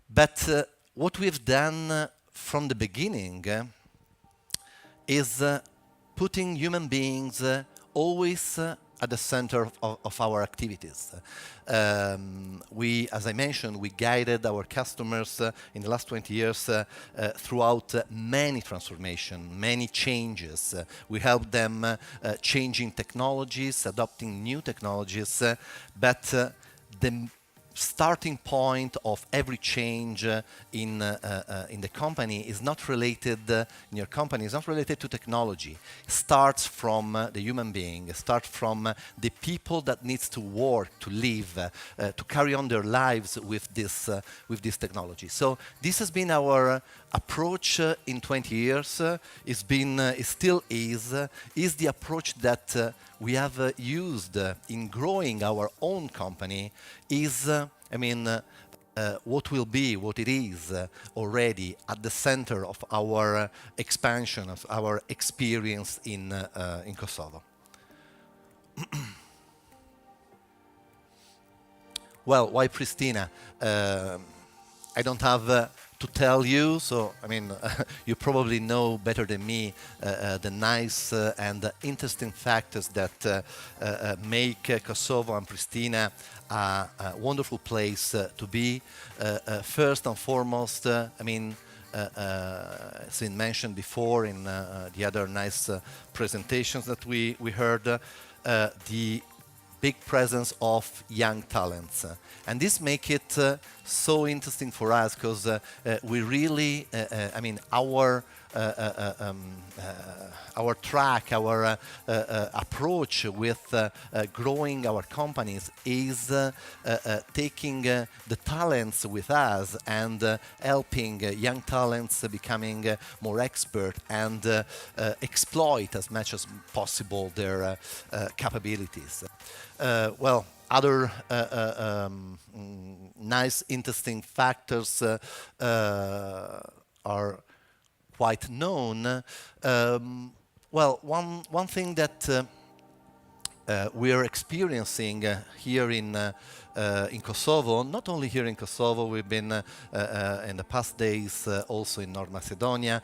But what we've done from the beginning is putting human beings always at the center of our activities. We, as I mentioned, we guided our customers in the last 20 years throughout many transformations, many changes. We helped them changing technologies, adopting new technologies, but the starting point of every change in the company is not related, in your company, is not related to technology. It starts from the human being, it starts from the people that needs to work, to live, to carry on their lives with this technology. So this has been our approach in 20 years. It still is the approach that we have used in growing our own company. Is what it is already at the center of our expansion, of our experience in Kosovo. Well, why Prishtina? I don't have to tell you. So, I mean, you probably know better than me the nice and interesting factors that make Kosovo and Pristina a wonderful place to be. First and foremost, I mean, as been mentioned before in the other nice presentations that we heard, the big presence of young talents. And this make it so interesting for us because we really, I mean, our track, our approach with growing our companies is taking the talents with us and helping young talents becoming more expert and exploit as much as possible their capabilities. Well, other nice, interesting factors are quite known. Well, one thing that we are experiencing here in Kosovo, not only here in Kosovo, we've been in the past days also in North Macedonia,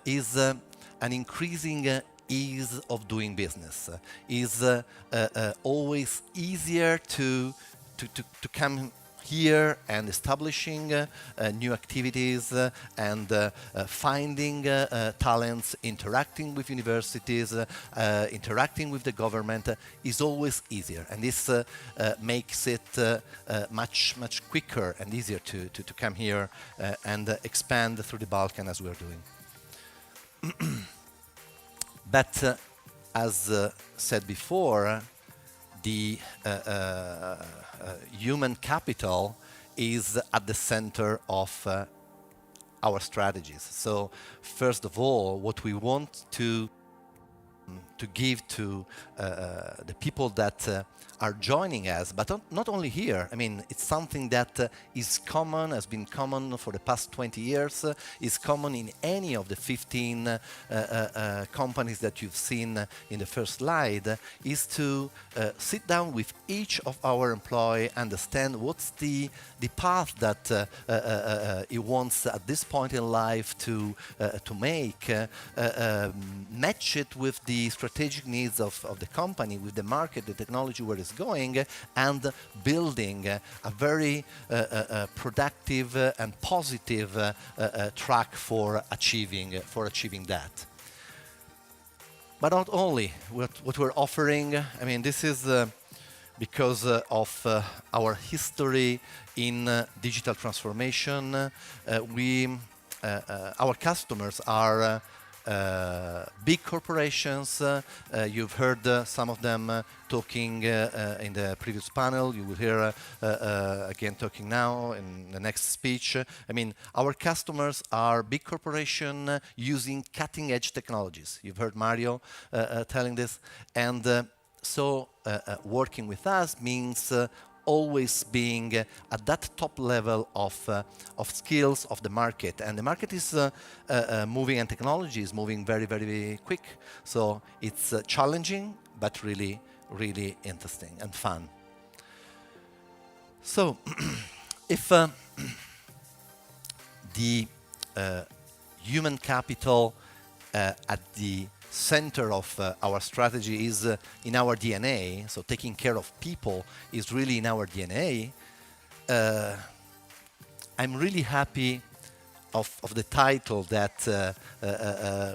is an increasing ease of doing business. Is always easier to come here and establishing new activities and finding talents, interacting with universities, interacting with the government is always easier. And this makes it much quicker and easier to come here and expand through the Balkan as we are doing. But as said before, the human capital is at the center of our strategies. So first of all, what we want to give to the people that are joining us, but not only here. I mean, it's something that is common, has been common for the past 20 years, is common in any of the 15 companies that you've seen in the first slide, is to sit down with each of our employees, understand what's the path that he wants at this point in life to make, match it with the strategic needs of the company, with the market, the technology, where it's going, and building a very productive and positive track for achieving that. But not only what we're offering. I mean, this is because of our history in digital transformation. Our customers are big corporations. You've heard some of them talking in the previous panel. You will hear again talking now in the next speech. I mean, our customers are big corporations using cutting-edge technologies. You've heard Mario telling this. And so working with us means always being at that top level of skills of the market. And the market is moving, and technology is moving very, very quick. So it's challenging, but really, really interesting and fun. So if the human capital at the center of our strategy is in our DNA, so taking care of people is really in our DNA, I'm really happy of the title that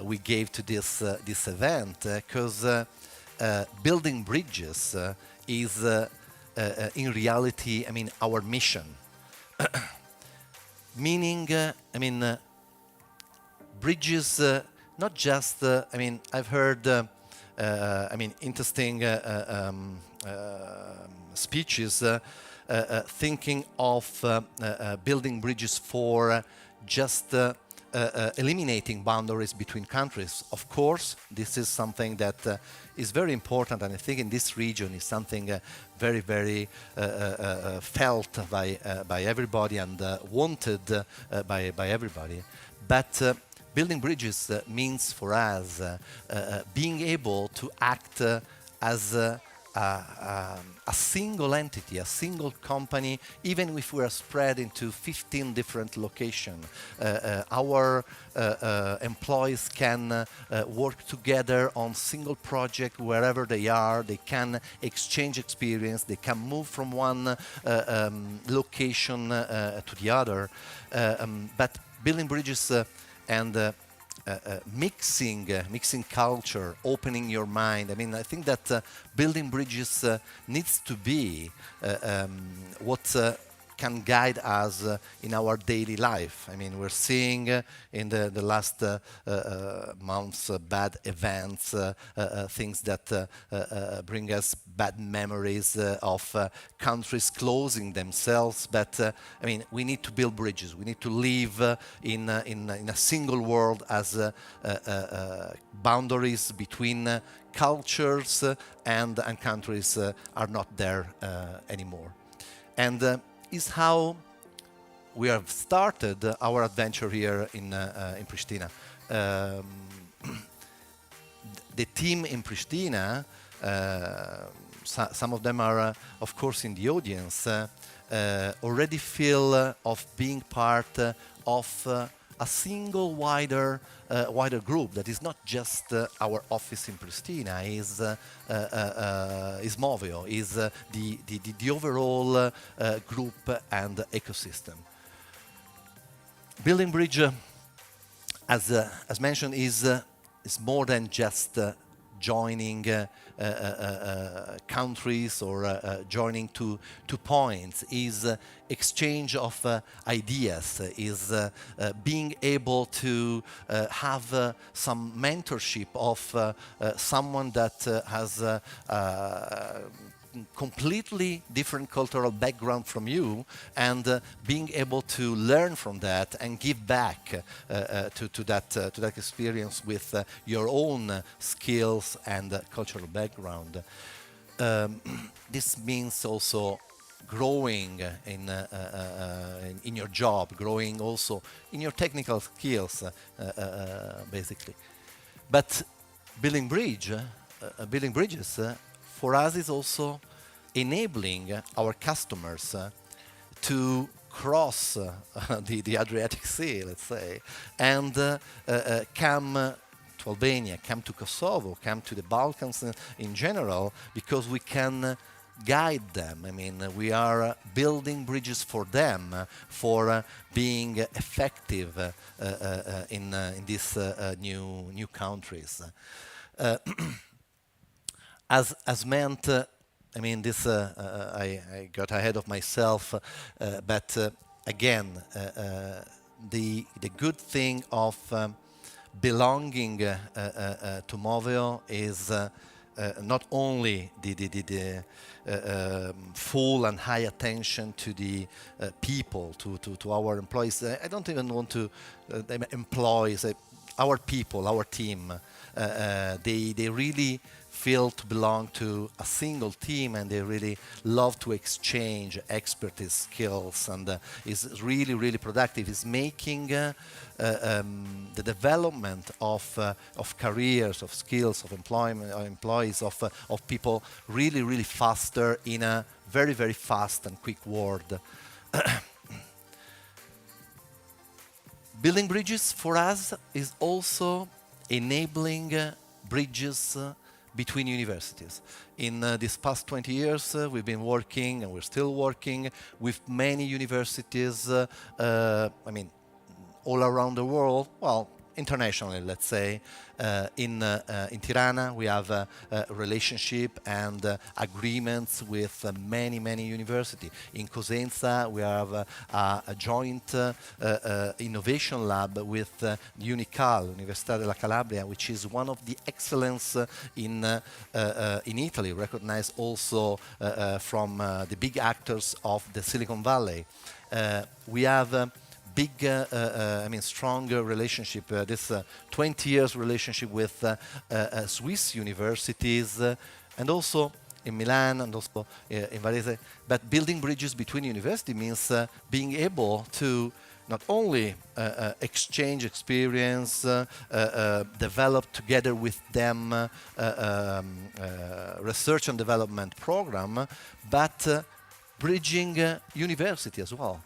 we gave to this event, because building bridges is in reality, I mean, our mission. Meaning, I mean, bridges, not just, I mean, I've heard, I mean, interesting speeches thinking of building bridges for just eliminating boundaries between countries. Of course, this is something that is very important, and I think in this region is something very, very felt by everybody and wanted by everybody. But building bridges means for us being able to act as a single entity, a single company, even if we are spread into 15 different locations. Our employees can work together on single project wherever they are. They can exchange experience. They can move from one location to the other. But building bridges and mixing culture, opening your mind. I mean, I think that building bridges needs to be what can guide us in our daily life. I mean, we're seeing in the last months bad events, things that bring us bad memories of countries closing themselves. But I mean, we need to build bridges. We need to live in a single world as boundaries between cultures and countries are not there anymore. And is how we have started our adventure here in Pristina. The team in Pristina, some of them are, of course, in the audience, already feel of being part of a single wider group that is not just our office in Pristina, is Movio, is the overall group and ecosystem. Building Bridge, as mentioned, is more than just joining countries or joining two points, is exchange of ideas, is being able to have some mentorship of someone that has completely different cultural background from you, and being able to learn from that and give back to that experience with your own skills and cultural background. This means also growing in your job, growing also in your technical skills, basically. But building bridges for us is also enabling our customers to cross the Adriatic Sea, let's say, and come to Albania, come to Kosovo, come to the Balkans in general, because we can guide them. I mean, we are building bridges for them for being effective in these new countries. As meant, I mean, this I got ahead of myself, but again, the good thing of belonging to Movio is not only the full and high attention to the people, to our employees. I don't even want to employees, our people, our team. They really feel to belong to a single team, and they really love to exchange expertise, skills, and is really productive. Is making the development of careers, of skills, of employees, of people really faster in a very fast and quick world. Building bridges for us is also enabling bridges between universities. In these past 20 years, we've been working, and we're still working, with many universities, I mean, all around the world, well, internationally, let's say. In Tirana, we have a relationship and agreements with many universities. In Cosenza, we have a joint innovation lab with UNICAL, Università della Calabria, which is one of the excellence in Italy, recognized also from the big actors of the Silicon Valley. We have big, I mean, stronger relationship, this 20 years relationship with Swiss universities, and also in Milan and also in Varese. But building bridges between universities means being able to not only exchange experience, develop together with them research and development program, but bridging university as well.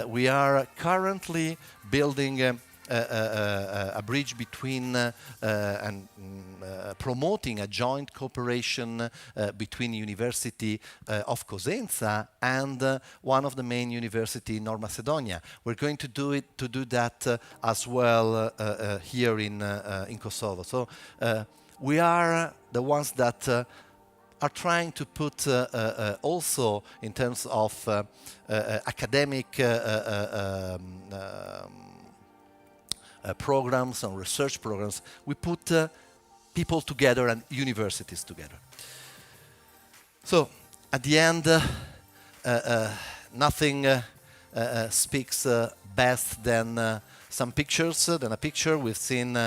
We are currently building a bridge between and promoting a joint cooperation between University of Cosenza and one of the main university in North Macedonia. We're going to do that as well here in Kosovo. So we are the ones that are trying to put also in terms of academic programs and research programs, we put people together and universities together. So at the end, nothing speaks best than some pictures, than a picture. We've seen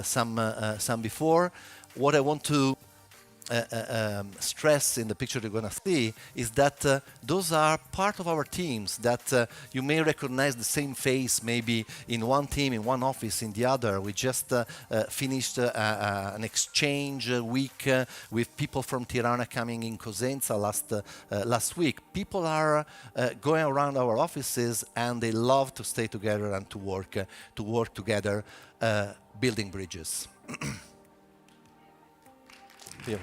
some before. What I want to stress in the picture you're going to see is that those are part of our teams that you may recognize the same face maybe in one team, in one office, in the other. We just finished an exchange week with people from Tirana coming in Cosenza last week. People are going around our offices and they love to stay together and to work together, building bridges. Here.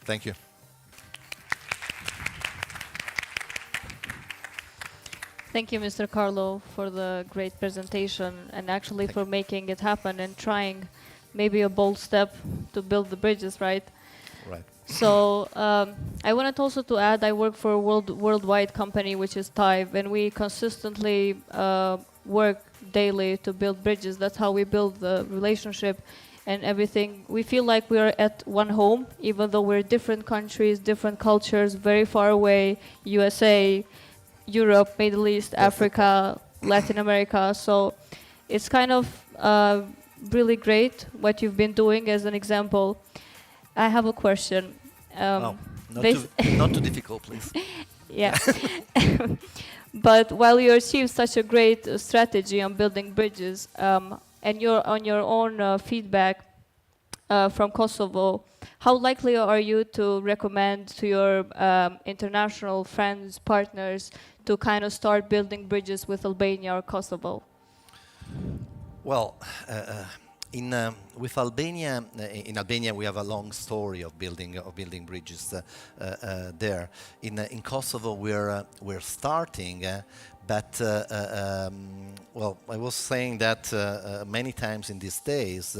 Thank you. Thank you, Mr. Carlo, for the great presentation and actually for making it happen and trying maybe a bold step to build the bridges, right? Right. So I wanted also to add, I work for a worldwide company, which is Thai, and we consistently work daily to build bridges. That's how we build the relationship and everything. We feel like we are at one home, even though we're different countries, different cultures, very far away, USA, Europe, Middle East, Africa, Latin America. So it's kind of really great what you've been doing as an example. I have a question. Not too difficult, please. Yeah. But while you achieve such a great strategy on building bridges, and you're on your own feedback from Kosovo, how likely are you to recommend to your international friends, partners, to kind of start building bridges with Albania or Kosovo? Well, with Albania, in Albania we have a long story of building bridges there. In Kosovo we're starting, but well, I was saying that many times in these days,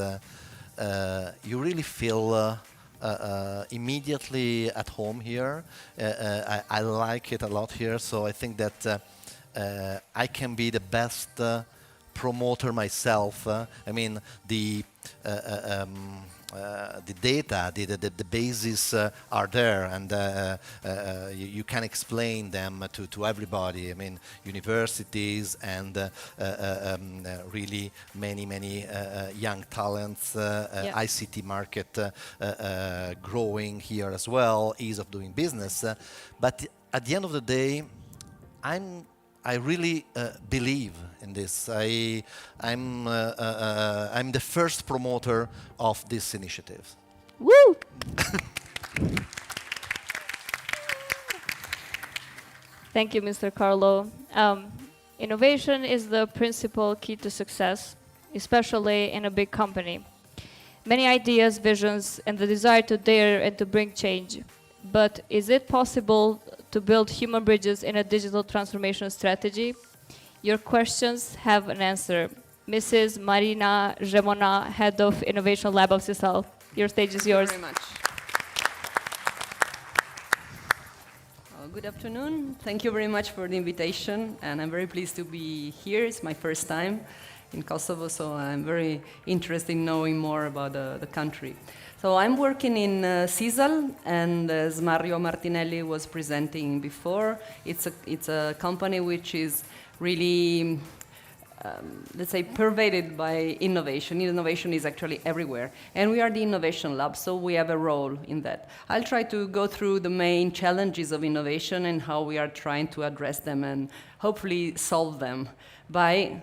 you really feel immediately at home here. I like it a lot here, so I think that I can be the best promoter myself. I mean, the data, the bases are there, and you can explain them to everybody. I mean, universities and really many young talents, ICT market growing here as well, ease of doing business. But at the end of the day, I really believe in this. I'm the first promoter of this initiative. Woo! Thank you, Mr. Carlo. Innovation is the principal key to success, especially in a big company. Many ideas, visions, and the desire to dare and to bring change. But is it possible to build human bridges in a digital transformation strategy? Your questions have an answer. Mrs. Marina Remona, Head of Innovation Lab of CISAL. Your stage is yours. Thank you very much. Good afternoon. Thank you very much for the invitation, and I'm very pleased to be here. It's my first time in Kosovo, so I'm very interested in knowing more about the country. So I'm working in CISAL, and as Mario Martinelli was presenting before, it's a company which is really let's say, pervaded by innovation. Innovation is actually everywhere. And we are the innovation lab, so we have a role in that. I'll try to go through the main challenges of innovation and how we are trying to address them and hopefully solve them by,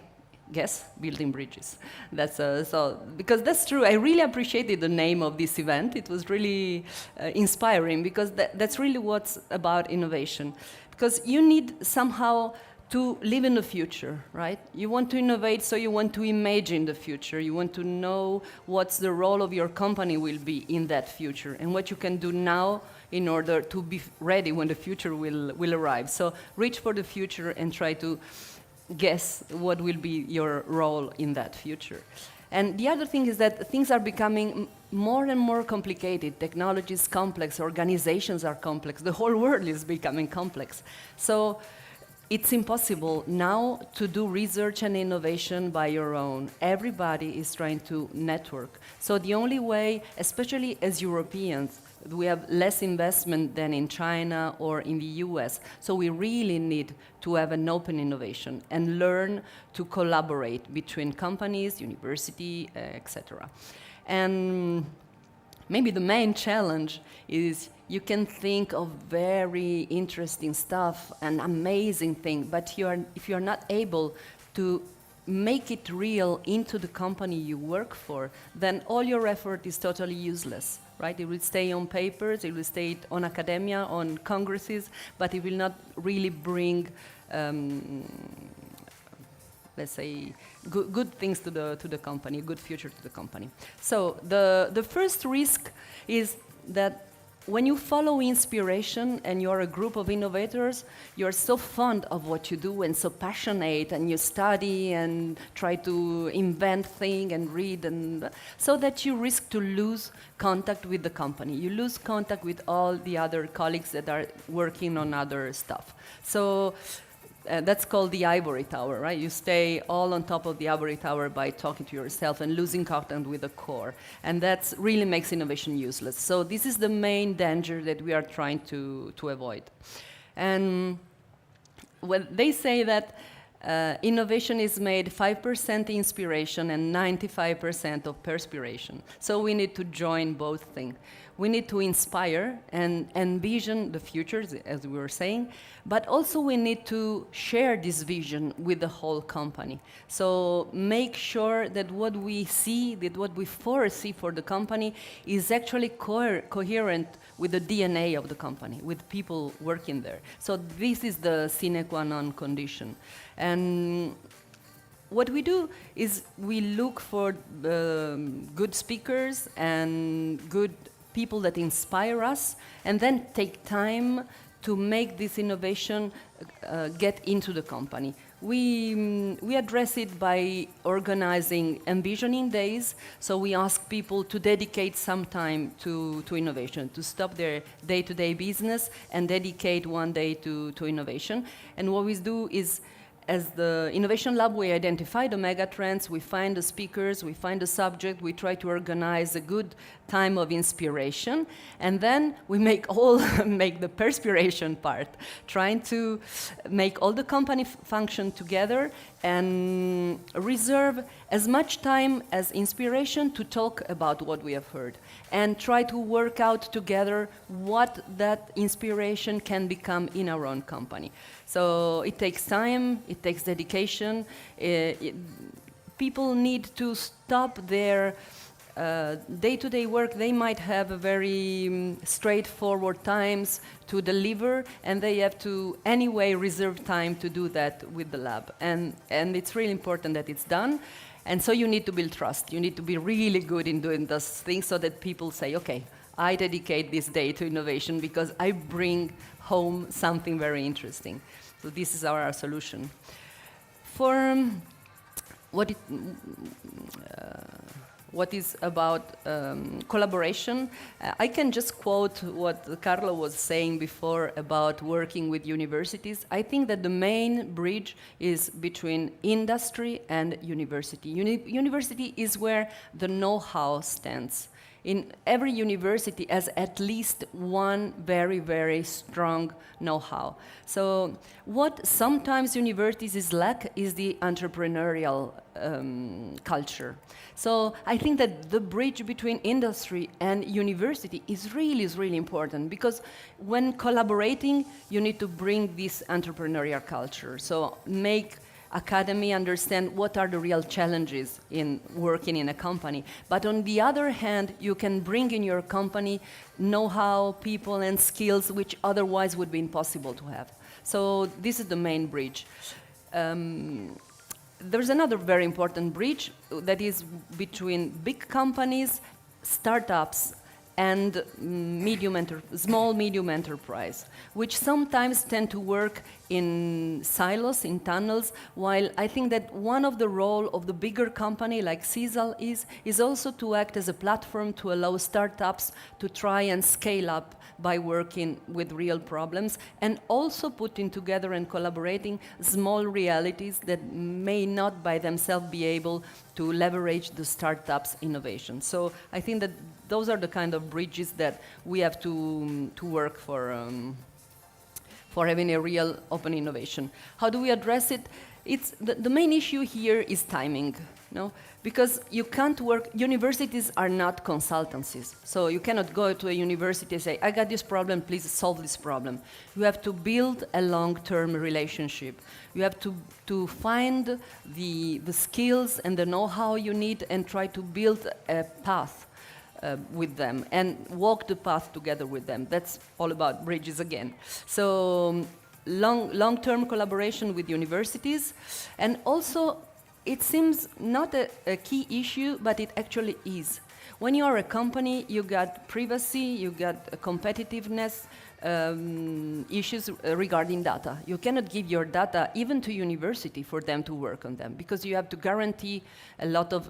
guess, building bridges. That's so, because that's true. I really appreciated the name of this event. It was really inspiring, because that's really what's about innovation. Because you need somehow to live in the future, right? You want to innovate, so you want to imagine the future. You want to know what's the role of your company will be in that future and what you can do now in order to be ready when the future will arrive. So reach for the future and try to guess what will be your role in that future. And the other thing is that things are becoming more and more complicated. Technology is complex, organizations are complex, the whole world is becoming complex. So it's impossible now to do research and innovation by your own. Everybody is trying to network. So the only way, especially as Europeans, we have less investment than in China or in the US. So we really need to have an open innovation and learn to collaborate between companies, university, etc. And maybe the main challenge is you can think of very interesting stuff and amazing things, but if you're not able to make it real into the company you work for, then all your effort is totally useless, right? It will stay on papers, it will stay on academia, on congresses, but it will not really bring, let's say, good things to the company, a good future to the company. So the first risk is that when you follow inspiration and you're a group of innovators, you're so fond of what you do and so passionate, and you study and try to invent things and read, and so that you risk to lose contact with the company. You lose contact with all the other colleagues that are working on other stuff. So that's called the ivory tower, right? You stay all on top of the ivory tower by talking to yourself and losing contact with the core. And that really makes innovation useless. So this is the main danger that we are trying to avoid. And when they say that innovation is made 5% inspiration and 95% of perspiration. So we need to join both things. We need to inspire and envision the future, as we were saying, but also we need to share this vision with the whole company. So make sure that what we see, that what we foresee for the company is actually coherent with the DNA of the company, with people working there. So this is the sine qua non condition. And what we do is we look for good speakers and good people that inspire us, and then take time to make this innovation get into the company. We address it by organizing envisioning days, so we ask people to dedicate some time to innovation, to stop their day-to-day business and dedicate one day to innovation. And what we do is, as the Innovation Lab, we identify the mega trends, we find the speakers, we find the subject, we try to organize a good time of inspiration, and then we make the perspiration part, trying to make all the company function together and reserve as much time as inspiration to talk about what we have heard, and try to work out together what that inspiration can become in our own company. So it takes time, it takes dedication. People need to stop their day-to-day work. They might have a very straightforward times to deliver, and they have to anyway reserve time to do that with the lab. And it's really important that it's done. And so you need to build trust. You need to be really good in doing those things so that people say, okay, I dedicate this day to innovation because I bring home something very interesting. So this is our solution. For what is about collaboration, I can just quote what Carlo was saying before about working with universities. I think that the main bridge is between industry and university. University is where the know-how stands. in every university has at least one very, very strong know-how. So what sometimes universities lack is the entrepreneurial culture. So I think that the bridge between industry and university is really important, because when collaborating, you need to bring this entrepreneurial culture. So make academy understand what are the real challenges in working in a company. But on the other hand, you can bring in your company know-how, people, and skills which otherwise would be impossible to have. So this is the main bridge. There's another very important bridge that is between big companies, startups, and small, medium enterprise, which sometimes tend to work in silos, in tunnels, while I think that one of the role of the bigger company like CISAL is also to act as a platform to allow startups to try and scale up by working with real problems, and also putting together and collaborating small realities that may not by themselves be able to leverage the startups' innovation. So I think that those are the kind of bridges that we have to work for having a real open innovation. How do we address it? It's the main issue here is timing, no? Because you can't work, universities are not consultancies. So you cannot go to a university and say, I got this problem, please solve this problem. You have to build a long-term relationship. You have to find the skills and the know-how you need and try to build a path with them and walk the path together with them. That's all about bridges again. So long-term collaboration with universities, and also it seems not a key issue, but it actually is. When you are a company, you got privacy, you got competitiveness issues regarding data. You cannot give your data even to university for them to work on them, because you have to guarantee a lot of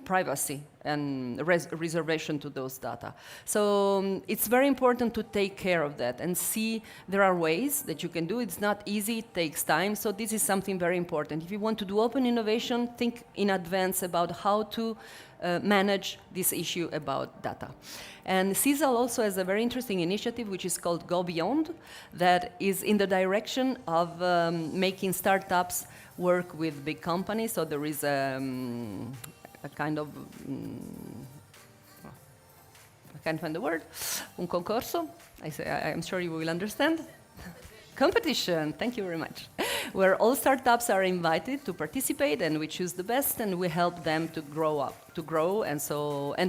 privacy and reservation to those data. So it's very important to take care of that and see there are ways that you can do. It's not easy, it takes time, so this is something very important. If you want to do open innovation, think in advance about how to manage this issue about data. And CISAL also has a very interesting initiative which is called Go Beyond, that is in the direction of making startups work with big companies. So there is a kind of, I can't find the word, un concorso, I'm sure you will understand. Competition, thank you very much, where all startups are invited to participate, and we choose the best, and we help them to grow, and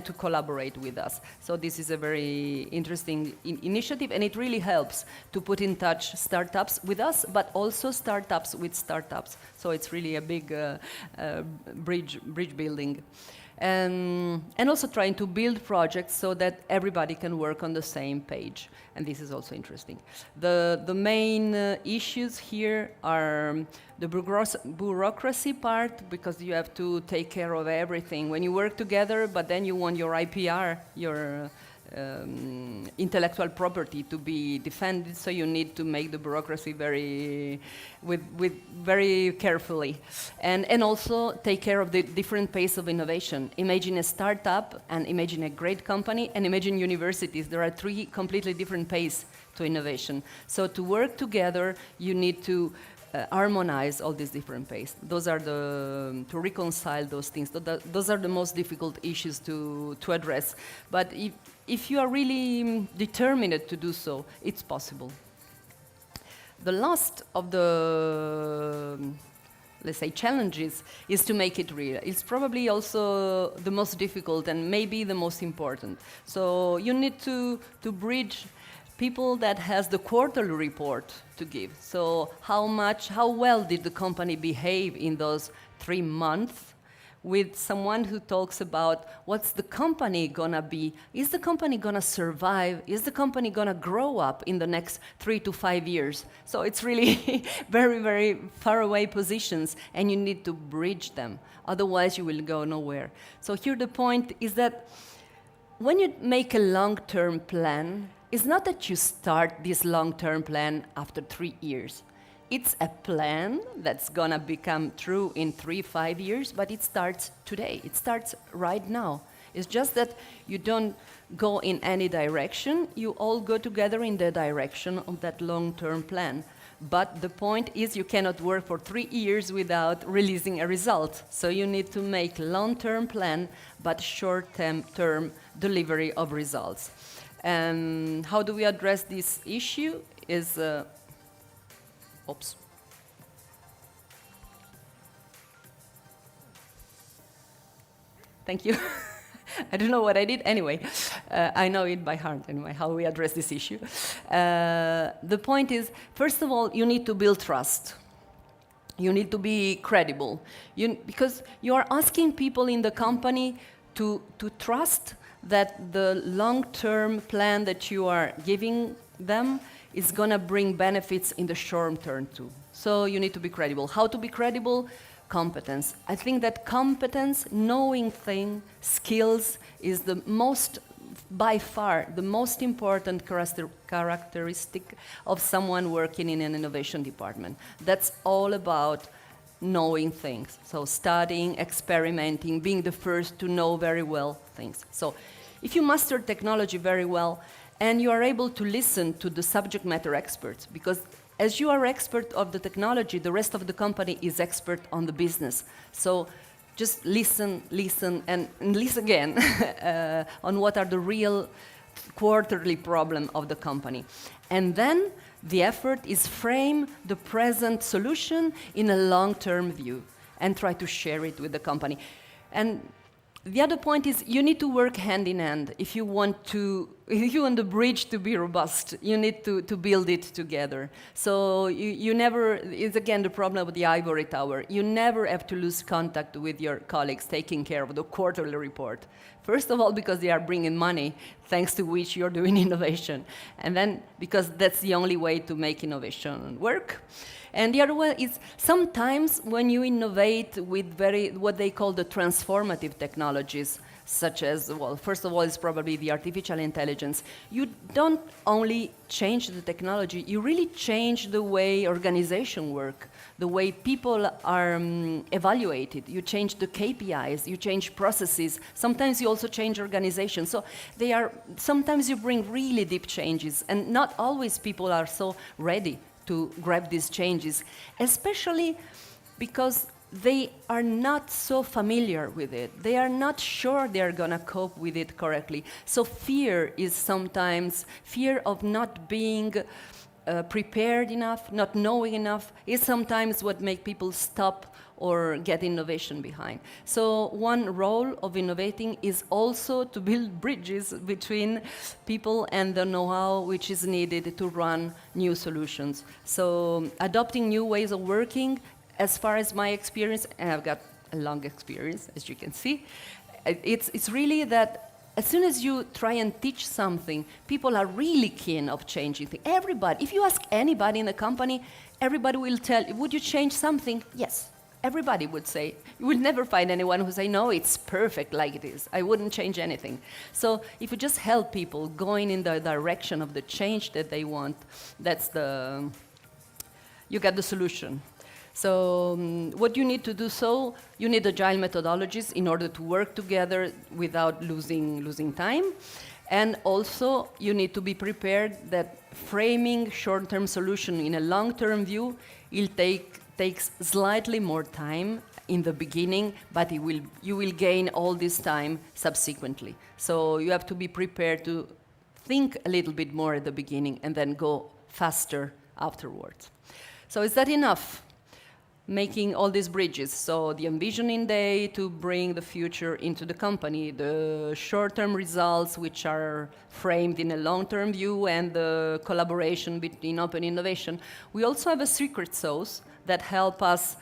to collaborate with us. So this is a very interesting initiative, and it really helps to put in touch startups with us, but also startups with startups. So it's really a big bridge building. And also trying to build projects so that everybody can work on the same page. And this is also interesting. The main issues here are the bureaucracy part, because you have to take care of everything. When you work together, but then you want your IPR, your intellectual property to be defended, so you need to make the bureaucracy very carefully, and also take care of the different pace of innovation. Imagine a startup, and imagine a great company, and imagine universities. There are three completely different pace to innovation. So to work together, you need to harmonize all these different pace. Those are to reconcile those things. Those are the most difficult issues to address. But if you are really determined to do so, it's possible. The last of the, let's say, challenges is to make it real. It's probably also the most difficult and maybe the most important. So you need to bridge people that has the quarterly report to give. So how well did the company behave in those 3 months, with someone who talks about what's the company gonna be? Is the company gonna survive? Is the company gonna grow up in the next 3 to 5 years? So it's really very, very far away positions, and you need to bridge them. Otherwise, you will go nowhere. So here the point is that when you make a long-term plan, it's not that you start this long-term plan after 3 years. It's a plan that's gonna become true in 3-5 years, but it starts today. It starts right now. It's just that you don't go in any direction, you all go together in the direction of that long-term plan. But the point is you cannot work for 3 years without releasing a result. So you need to make long-term plan, but short-term delivery of results. And how do we address this issue is, oops. Thank you. I don't know what I did. Anyway, I know it by heart anyway, how we address this issue. The point is, first of all, you need to build trust. You need to be credible. Because you are asking people in the company to trust that the long-term plan that you are giving them is going to bring benefits in the short term too. So you need to be credible. How to be credible? Competence. I think that competence, knowing things, skills, is the most, by far, the most important characteristic of someone working in an innovation department. That's all about knowing things. So studying, experimenting, being the first to know very well things. So if you master technology very well, and you are able to listen to the subject matter experts, because as you are expert of the technology, the rest of the company is expert on the business. So just listen, and listen again on what are the real quarterly problem of the company. And then the effort is frame the present solution in a long-term view and try to share it with the company. And the other point is you need to work hand in hand. If you want the bridge to be robust, you need to build it together. So you never, it's again the problem of the ivory tower. You never have to lose contact with your colleagues taking care of the quarterly report. First of all, because they are bringing money, thanks to which you're doing innovation. And then because that's the only way to make innovation work. And the other one is sometimes when you innovate with what they call the transformative technologies, such as, well, first of all, it's probably the artificial intelligence. You don't only change the technology, you really change the way organization work, the way people are evaluated. You change the KPIs, you change processes. Sometimes you also change organization. So sometimes you bring really deep changes, and not always people are so ready to grab these changes, especially because they are not so familiar with it. They are not sure they are going to cope with it correctly. So fear is sometimes, fear of not being prepared enough, not knowing enough, is sometimes what makes people stop or get innovation behind. So one role of innovating is also to build bridges between people and the know-how which is needed to run new solutions. So adopting new ways of working, as far as my experience, and I've got a long experience, as you can see, it's really that as soon as you try and teach something, people are really keen of changing things. Everybody, if you ask anybody in the company, everybody will tell, would you change something? Yes. Everybody would say. You will never find anyone who say, no, it's perfect like it is. I wouldn't change anything. So if you just help people going in the direction of the change that they want, you get the solution. So what you need to do, so you need agile methodologies in order to work together without losing time. And also you need to be prepared that framing short-term solution in a long-term view takes slightly more time in the beginning, but you will gain all this time subsequently. So you have to be prepared to think a little bit more at the beginning and then go faster afterwards. So is that enough? Making all these bridges. So the envisioning day to bring the future into the company, the short-term results which are framed in a long-term view, and the collaboration between open innovation. We also have a secret sauce that help us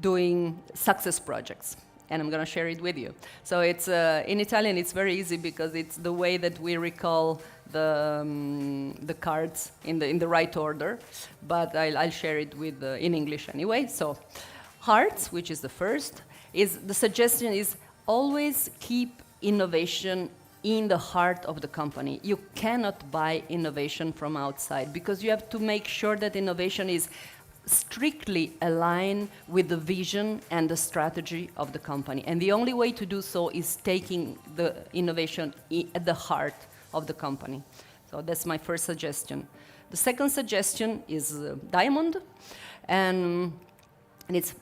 doing success projects. And I'm going to share it with you. So it's in Italian, it's very easy because it's the way that we recall the cards in the right order. But I'll share it with in English anyway. So hearts, which is the first, the suggestion is always keep innovation in the heart of the company. You cannot buy innovation from outside because you have to make sure that innovation is strictly align with the vision and the strategy of the company. And the only way to do so is taking the innovation at the heart of the company. So that's my first suggestion. The second suggestion is diamond. And it's,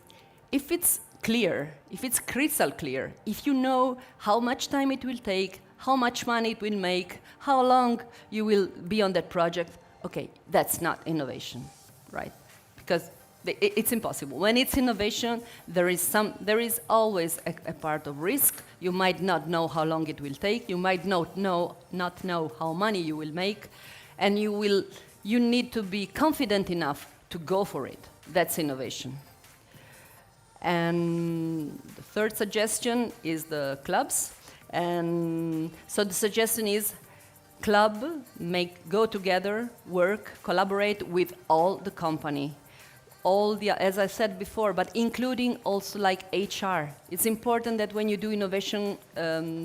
if it's clear, if it's crystal clear, if you know how much time it will take, how much money it will make, how long you will be on that project, okay, that's not innovation, right? Because it's impossible. When it's innovation, there is always a part of risk. You might not know how long it will take. You might not know how money you will make, and you need to be confident enough to go for it. That's innovation. And the third suggestion is the clubs. And so the suggestion is go together, work, collaborate with all the company. As I said before, but including also like HR. It's important that when you do innovation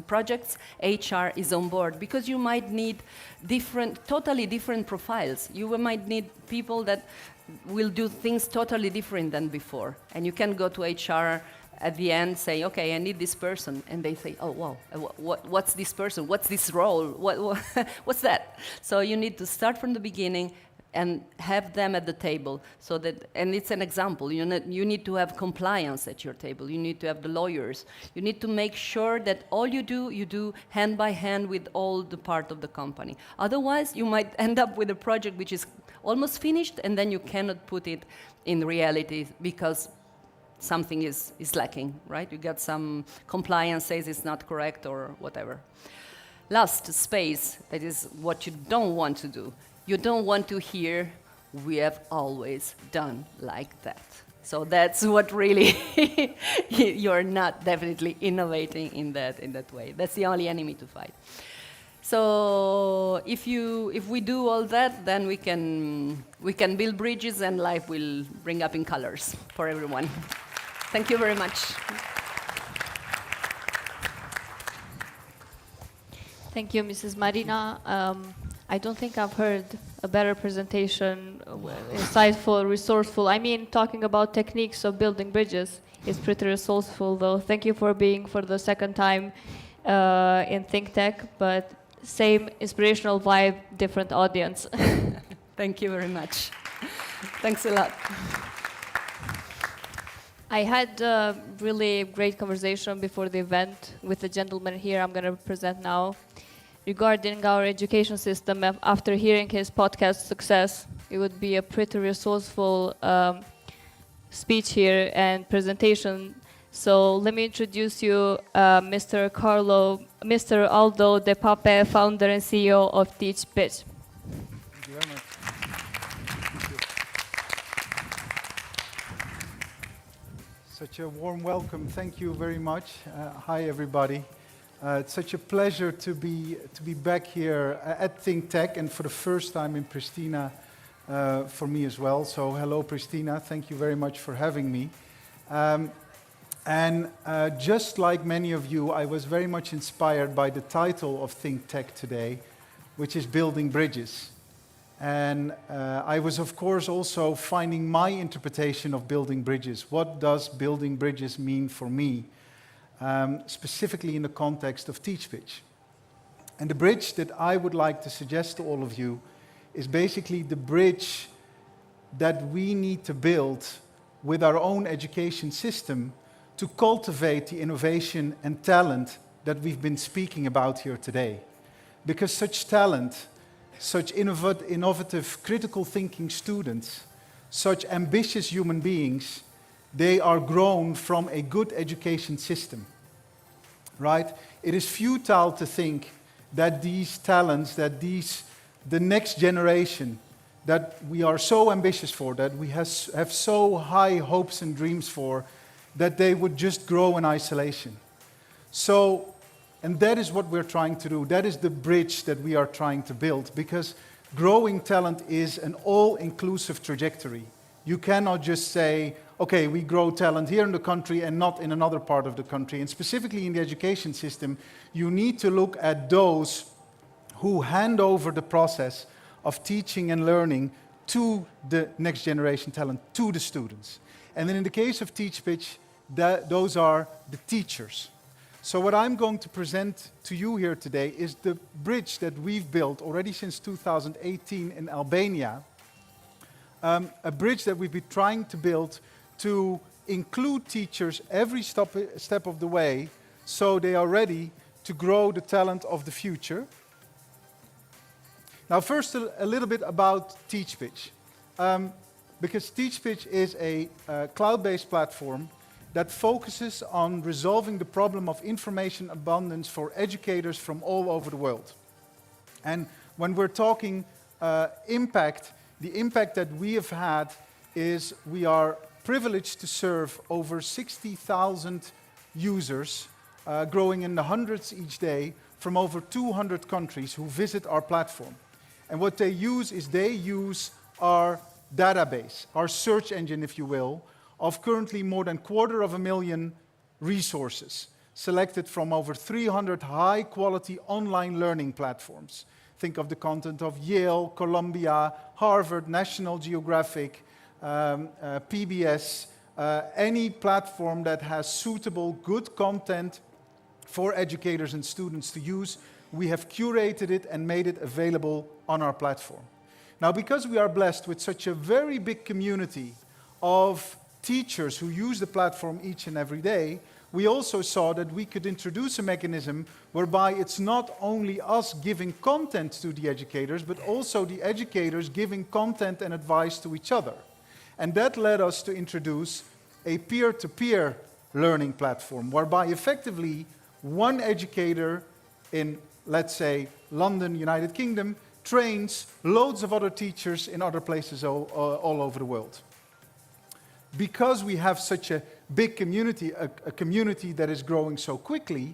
projects, HR is on board, because you might need totally different profiles. You might need people that will do things totally different than before. And you can go to HR at the end, say, okay, I need this person. And they say, oh, wow, what's this person? What's this role? What's that? So you need to start from the beginning and have them at the table, so that, and it's an example, you need to have compliance at your table, you need to have the lawyers, you need to make sure that all you do hand by hand with all the part of the company. Otherwise, you might end up with a project which is almost finished, and then you cannot put it in reality because something is lacking, right? You got some compliance says it's not correct or whatever. Last, space, that is what you don't want to do. You don't want to hear, we have always done like that. So that's what really, you're not definitely innovating in that way. That's the only enemy to fight. So if we do all that, then we can build bridges and life will bring up in colors for everyone. Thank you very much. Thank you, Mrs. Marina. I don't think I've heard a better presentation, insightful, resourceful. I mean, talking about techniques of building bridges is pretty resourceful, though. Thank you for being for the second time in ThinkTech, but same inspirational vibe, different audience. Thank you very much. Thanks a lot. I had a really great conversation before the event with the gentleman here I'm going to present now, regarding our education system. After hearing his podcast success, it would be a pretty resourceful speech here and presentation. So let me introduce you Mr. Aldo De Pape, founder and CEO of Teach Pitch. Thank you very much. Thank you. Such a warm welcome. Thank you very much. Hi, everybody. It's such a pleasure to be back here at ThinkTech, and for the first time in Prishtina for me as well. So hello, Prishtina. Thank you very much for having me. Just like many of you, I was very much inspired by the title of ThinkTech today, which is Building Bridges. And I was, of course, also finding my interpretation of building bridges. What does building bridges mean for me? Specifically in the context of Teach Pitch. And the bridge that I would like to suggest to all of you is basically the bridge that we need to build with our own education system to cultivate the innovation and talent that we've been speaking about here today. Because such talent, such innovative, critical thinking students, such ambitious human beings, they are grown from a good education system, right? It is futile to think that these talents, the next generation that we are so ambitious for, that we have so high hopes and dreams for, that they would just grow in isolation. So, and that is what we're trying to do. That is the bridge that we are trying to build, because growing talent is an all-inclusive trajectory. You cannot just say, okay, we grow talent here in the country and not in another part of the country. And specifically in the education system, you need to look at those who hand over the process of teaching and learning to the next generation talent, to the students. And then in the case of TeachPitch, those are the teachers. So what I'm going to present to you here today is the bridge that we've built already since 2018 in Albania, a bridge that we've been trying to build to include teachers every step of the way so they are ready to grow the talent of the future. Now first a little bit about TeachPitch. Because TeachPitch is a cloud-based platform that focuses on resolving the problem of information abundance for educators from all over the world. And when we're talking impact, the impact that we have had is we are privileged to serve over 60,000 users, growing in the hundreds each day from over 200 countries who visit our platform. And what they use is they use our database, our search engine, if you will, of currently more than 250,000 resources selected from over 300 high-quality online learning platforms. Think of the content of Yale, Columbia, Harvard, National Geographic, PBS, any platform that has suitable, good content for educators and students to use. We have curated it and made it available on our platform. Now, because we are blessed with such a very big community of teachers who use the platform each and every day, we also saw that we could introduce a mechanism whereby it's not only us giving content to the educators, but also the educators giving content and advice to each other. And that led us to introduce a peer-to-peer learning platform, whereby effectively one educator in, let's say, London, United Kingdom, trains loads of other teachers in other places all over the world. Because we have such a big community, a community that is growing so quickly,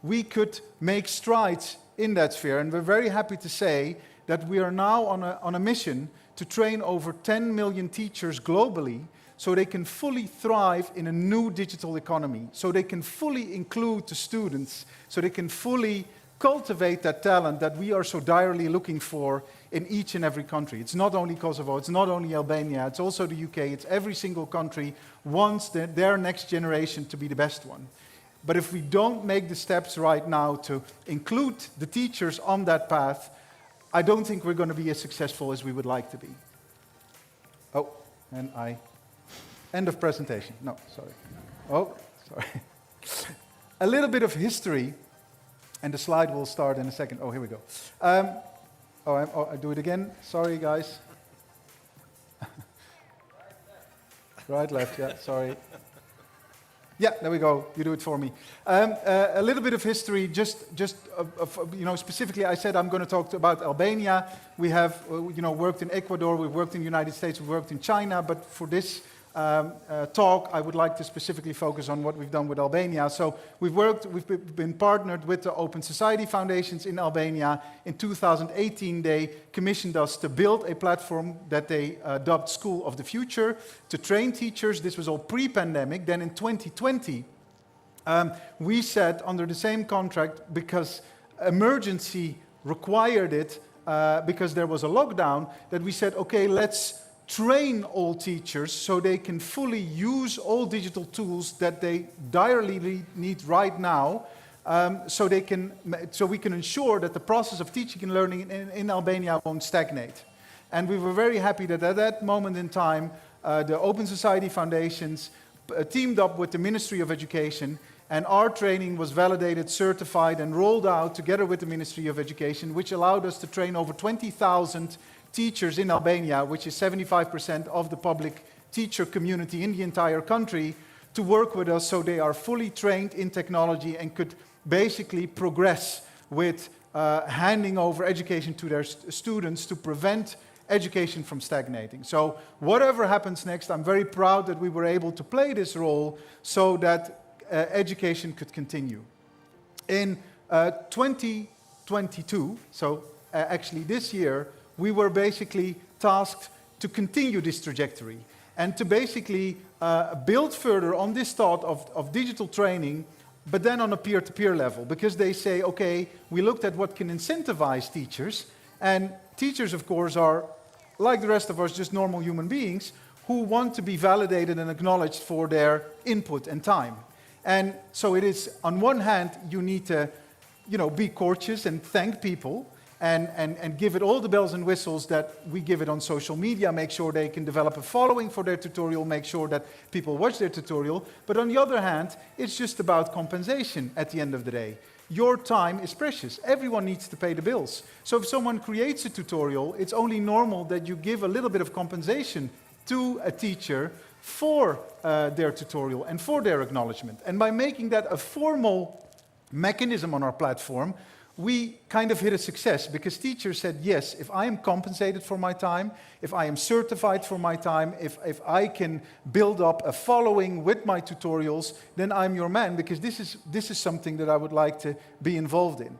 we could make strides in that sphere. And we're very happy to say that we are now on a mission to train over 10 million teachers globally so they can fully thrive in a new digital economy, so they can fully include the students, so they can fully cultivate that talent that we are so direly looking for in each and every country. It's not only Kosovo, it's not only Albania, it's also the UK, it's every single country wants their next generation to be the best one. But if we don't make the steps right now to include the teachers on that path, I don't think we're going to be as successful as we would like to be. Oh, and end of presentation. No, sorry. Oh, sorry. A little bit of history. And the slide will start in a second. Oh, here we go. I do it again. Sorry, guys. Right, left, yeah, sorry. Yeah, there we go. You do it for me. A little bit of history, specifically I said I'm going to talk about Albania. We have, worked in Ecuador, we've worked in the United States, we've worked in China, but for this talk, I would like to specifically focus on what we've done with Albania. So we've been partnered with the Open Society Foundations in Albania. In 2018, they commissioned us to build a platform that they dubbed School of the Future to train teachers. This was all pre-pandemic. Then in 2020, we said under the same contract, because emergency required it, because there was a lockdown, that we said, okay, let's train all teachers so they can fully use all digital tools that they direly need right now, so we can ensure that the process of teaching and learning in Albania won't stagnate. And we were very happy that at that moment in time, the Open Society Foundations teamed up with the Ministry of Education, and our training was validated, certified, and rolled out together with the Ministry of Education, which allowed us to train over 20,000 teachers in Albania, which is 75% of the public teacher community in the entire country, to work with us so they are fully trained in technology and could basically progress with handing over education to their students to prevent education from stagnating. So whatever happens next, I'm very proud that we were able to play this role so that education could continue. In 2022, so actually this year, we were basically tasked to continue this trajectory and to basically build further on this thought of digital training, but then on a peer-to-peer level, because they say, okay, we looked at what can incentivize teachers, and teachers, of course, are like the rest of us, just normal human beings who want to be validated and acknowledged for their input and time. And so it is, on one hand, you need to, be courteous and thank people and give it all the bells and whistles that we give it on social media, make sure they can develop a following for their tutorial, make sure that people watch their tutorial. But on the other hand, it's just about compensation at the end of the day. Your time is precious. Everyone needs to pay the bills. So if someone creates a tutorial, it's only normal that you give a little bit of compensation to a teacher for their tutorial and for their acknowledgement. And by making that a formal mechanism on our platform, we kind of hit a success, because teachers said, yes, if I am compensated for my time, if I am certified for my time, if I can build up a following with my tutorials, then I'm your man, because this is something that I would like to be involved in.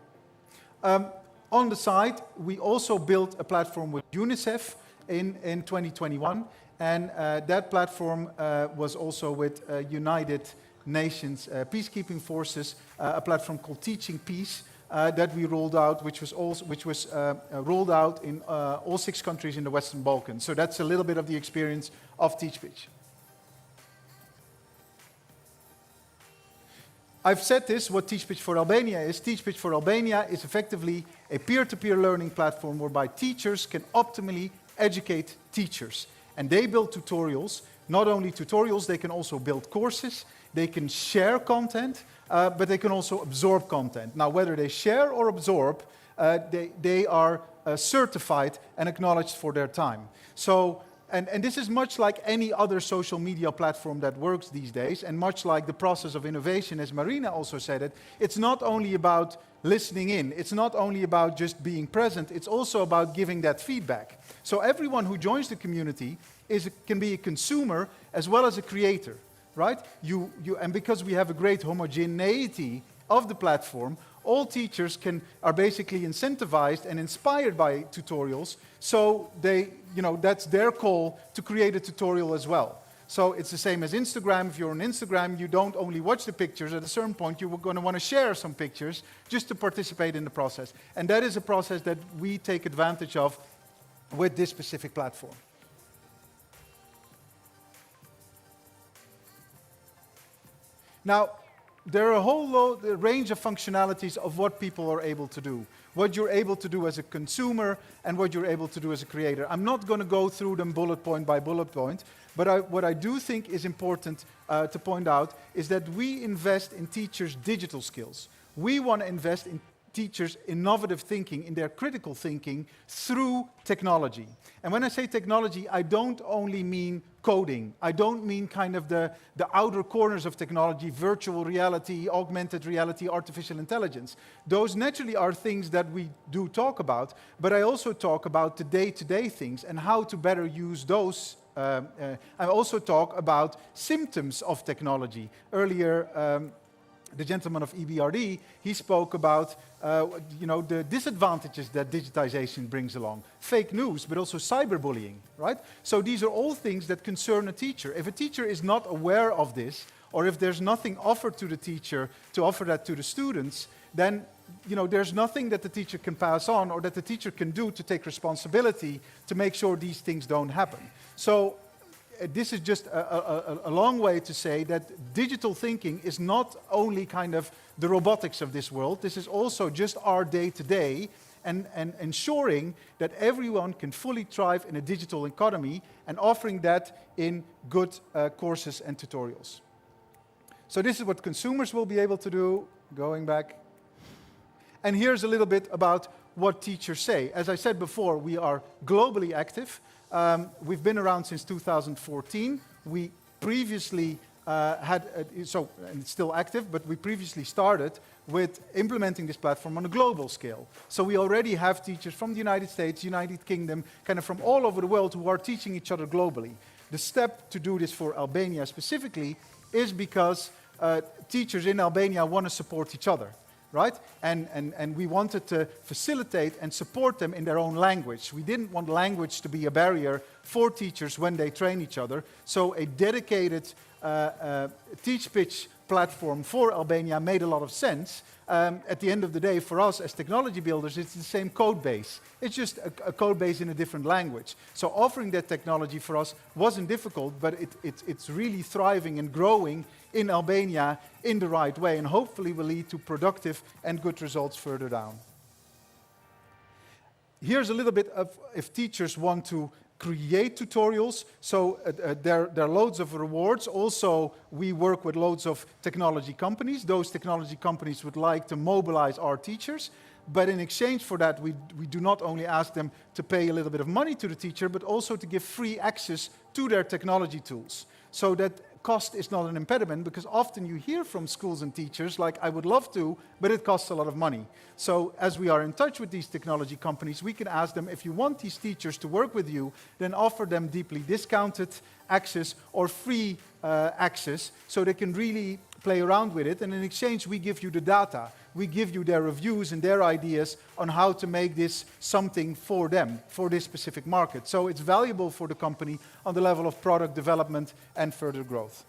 On the side, we also built a platform with UNICEF in 2021, and that platform was also with United Nations Peacekeeping Forces, a platform called Teaching Peace, that we rolled out, which was rolled out in all 6 countries in the Western Balkans. So that's a little bit of the experience of TeachPitch. I've said this, what TeachPitch for Albania is. TeachPitch for Albania is effectively a peer-to-peer learning platform whereby teachers can optimally educate teachers. And they build tutorials. Not only tutorials, they can also build courses. They can share content, but they can also absorb content. Now, whether they share or absorb, they are certified and acknowledged for their time. So, and this is much like any other social media platform that works these days, and much like the process of innovation, as Marina also said it, it's not only about listening in, it's not only about just being present, it's also about giving that feedback. So everyone who joins the community can be a consumer as well as a creator. Right? And because we have a great homogeneity of the platform, all teachers are basically incentivized and inspired by tutorials, so that's their call to create a tutorial as well. So it's the same as Instagram. If you're on Instagram, you don't only watch the pictures. At a certain point, you're going to want to share some pictures just to participate in the process. And that is a process that we take advantage of with this specific platform. Now, there are a whole range of functionalities of what people are able to do. What you're able to do as a consumer and what you're able to do as a creator. I'm not going to go through them bullet point by bullet point, but what I do think is important to point out is that we invest in teachers' digital skills. We want to invest in teachers' innovative thinking, in their critical thinking through technology. And when I say technology, I don't only mean coding. I don't mean kind of the outer corners of technology, virtual reality, augmented reality, artificial intelligence. Those naturally are things that we do talk about, but I also talk about the day-to-day things and how to better use those. I also talk about symptoms of technology. Earlier, the gentleman of EBRD, he spoke about the disadvantages that digitization brings along. Fake news, but also cyberbullying, right? So these are all things that concern a teacher. If a teacher is not aware of this, or if there's nothing offered to the teacher to offer that to the students, then there's nothing that the teacher can pass on or that the teacher can do to take responsibility to make sure these things don't happen. So this is just a long way to say that digital thinking is not only kind of the robotics of this world, this is also just our day-to-day and ensuring that everyone can fully thrive in a digital economy and offering that in good courses and tutorials. So this is what consumers will be able to do, going back. And here's a little bit about what teachers say. As I said before, we are globally active. We've been around since 2014. We previously and it's still active, but we previously started with implementing this platform on a global scale. So we already have teachers from the United States, United Kingdom, kind of from all over the world who are teaching each other globally. The step to do this for Albania specifically is because teachers in Albania want to support each other. Right? And we wanted to facilitate and support them in their own language. We didn't want language to be a barrier for teachers when they train each other. So a dedicated TeachPitch platform for Albania made a lot of sense. At the end of the day, for us as technology builders, it's the same code base. It's just a code base in a different language. So offering that technology for us wasn't difficult, but it's really thriving and growing in Albania in the right way, and hopefully will lead to productive and good results further down. Here's a little bit of if teachers want to create tutorials. So there are loads of rewards. Also, we work with loads of technology companies. Those technology companies would like to mobilize our teachers. But in exchange for that, we do not only ask them to pay a little bit of money to the teacher, but also to give free access to their technology tools. So that cost is not an impediment, because often you hear from schools and teachers like, I would love to, but it costs a lot of money. So as we are in touch with these technology companies, we can ask them, if you want these teachers to work with you, then offer them deeply discounted access or free access, so they can really play around with it. And in exchange, we give you the data. We give you their reviews and their ideas on how to make this something for them, for this specific market. So it's valuable for the company on the level of product development and further growth.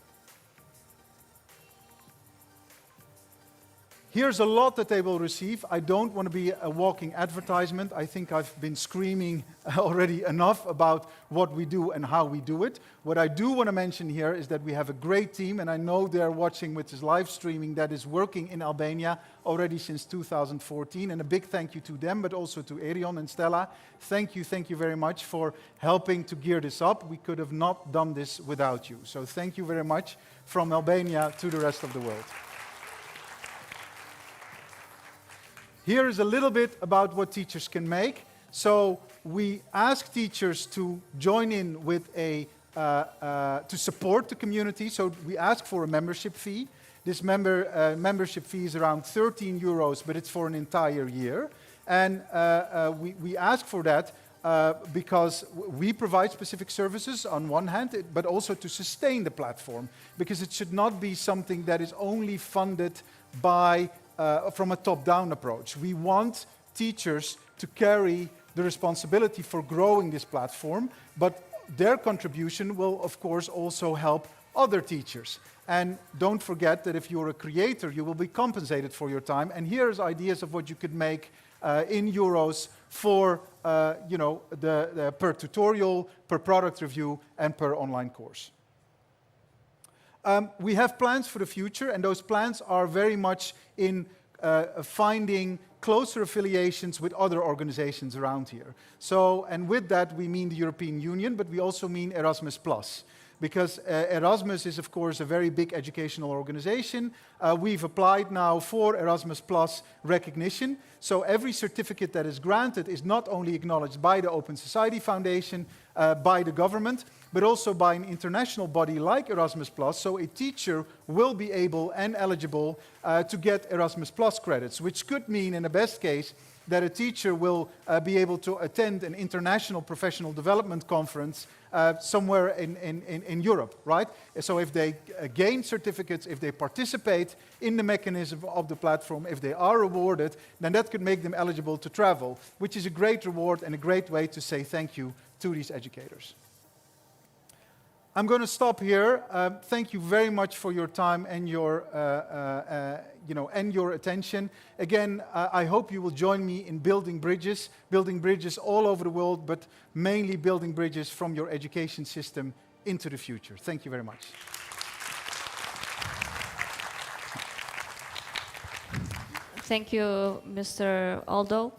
Here's a lot that they will receive. I don't want to be a walking advertisement. I think I've been screaming already enough about what we do and how we do it. What I do want to mention here is that we have a great team, and I know they're watching with this live streaming, that is working in Albania already since 2014. And a big thank you to them, but also to Erion and Stella. Thank you very much for helping to gear this up. We could have not done this without you. So thank you very much from Albania to the rest of the world. Here is a little bit about what teachers can make. So we ask teachers to join in with to support the community. So we ask for a membership fee. This membership fee is around 13 euros, but it's for an entire year. And we ask for that because we provide specific services on one hand, but also to sustain the platform, because it should not be something that is only funded by from a top-down approach. We want teachers to carry the responsibility for growing this platform, but their contribution will, of course, also help other teachers. And don't forget that if you're a creator, you will be compensated for your time. And here's ideas of what you could make in euros for the per tutorial, per product review, and per online course. We have plans for the future, and those plans are very much in finding closer affiliations with other organizations around here. So, and with that, we mean the European Union, but we also mean Erasmus+. Because Erasmus is, of course, a very big educational organization. We've applied now for Erasmus Plus recognition. So every certificate that is granted is not only acknowledged by the Open Society Foundation, by the government, but also by an international body like Erasmus Plus. So a teacher will be able and eligible to get Erasmus Plus credits, which could mean, in the best case, that a teacher will be able to attend an international professional development conference somewhere in Europe, right? So if they gain certificates, if they participate in the mechanism of the platform, if they are awarded, then that could make them eligible to travel, which is a great reward and a great way to say thank you to these educators. I'm going to stop here. Thank you very much for your time and your, and your attention. Again, I hope you will join me in building bridges all over the world, but mainly building bridges from your education system into the future. Thank you very much. Thank you, Mr. Aldo.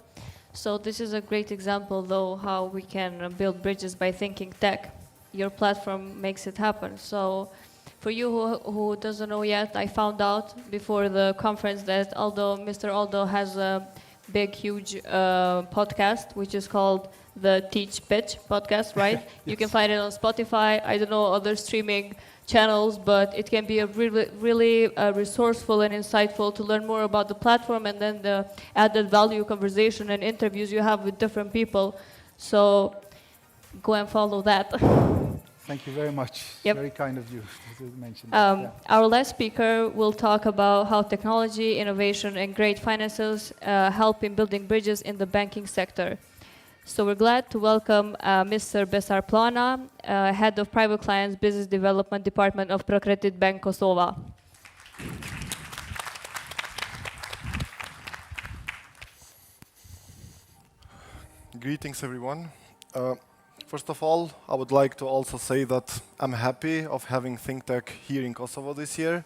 So this is a great example, though, how we can build bridges by thinking tech. Your platform makes it happen. So for you who doesn't know yet, I found out before the conference that Mr. Aldo has a big, huge podcast, which is called the Teach Pitch podcast, right? Yes. You can find it on Spotify, I don't know, other streaming channels, but it can be a really resourceful and insightful to learn more about the platform, and then the added value conversation and interviews you have with different people. So go and follow that. Thank you very much. Yep. Very kind of you to mention that. Yeah. Our last speaker will talk about how technology, innovation, and great finances help in building bridges in the banking sector. So we're glad to welcome Mr. Besar Plana, Head of Private Clients Business Development Department of Prokredit Bank Kosova. greetings everyone. First of all, I would like to also say that I'm happy of having ThinkTech here in Kosovo this year,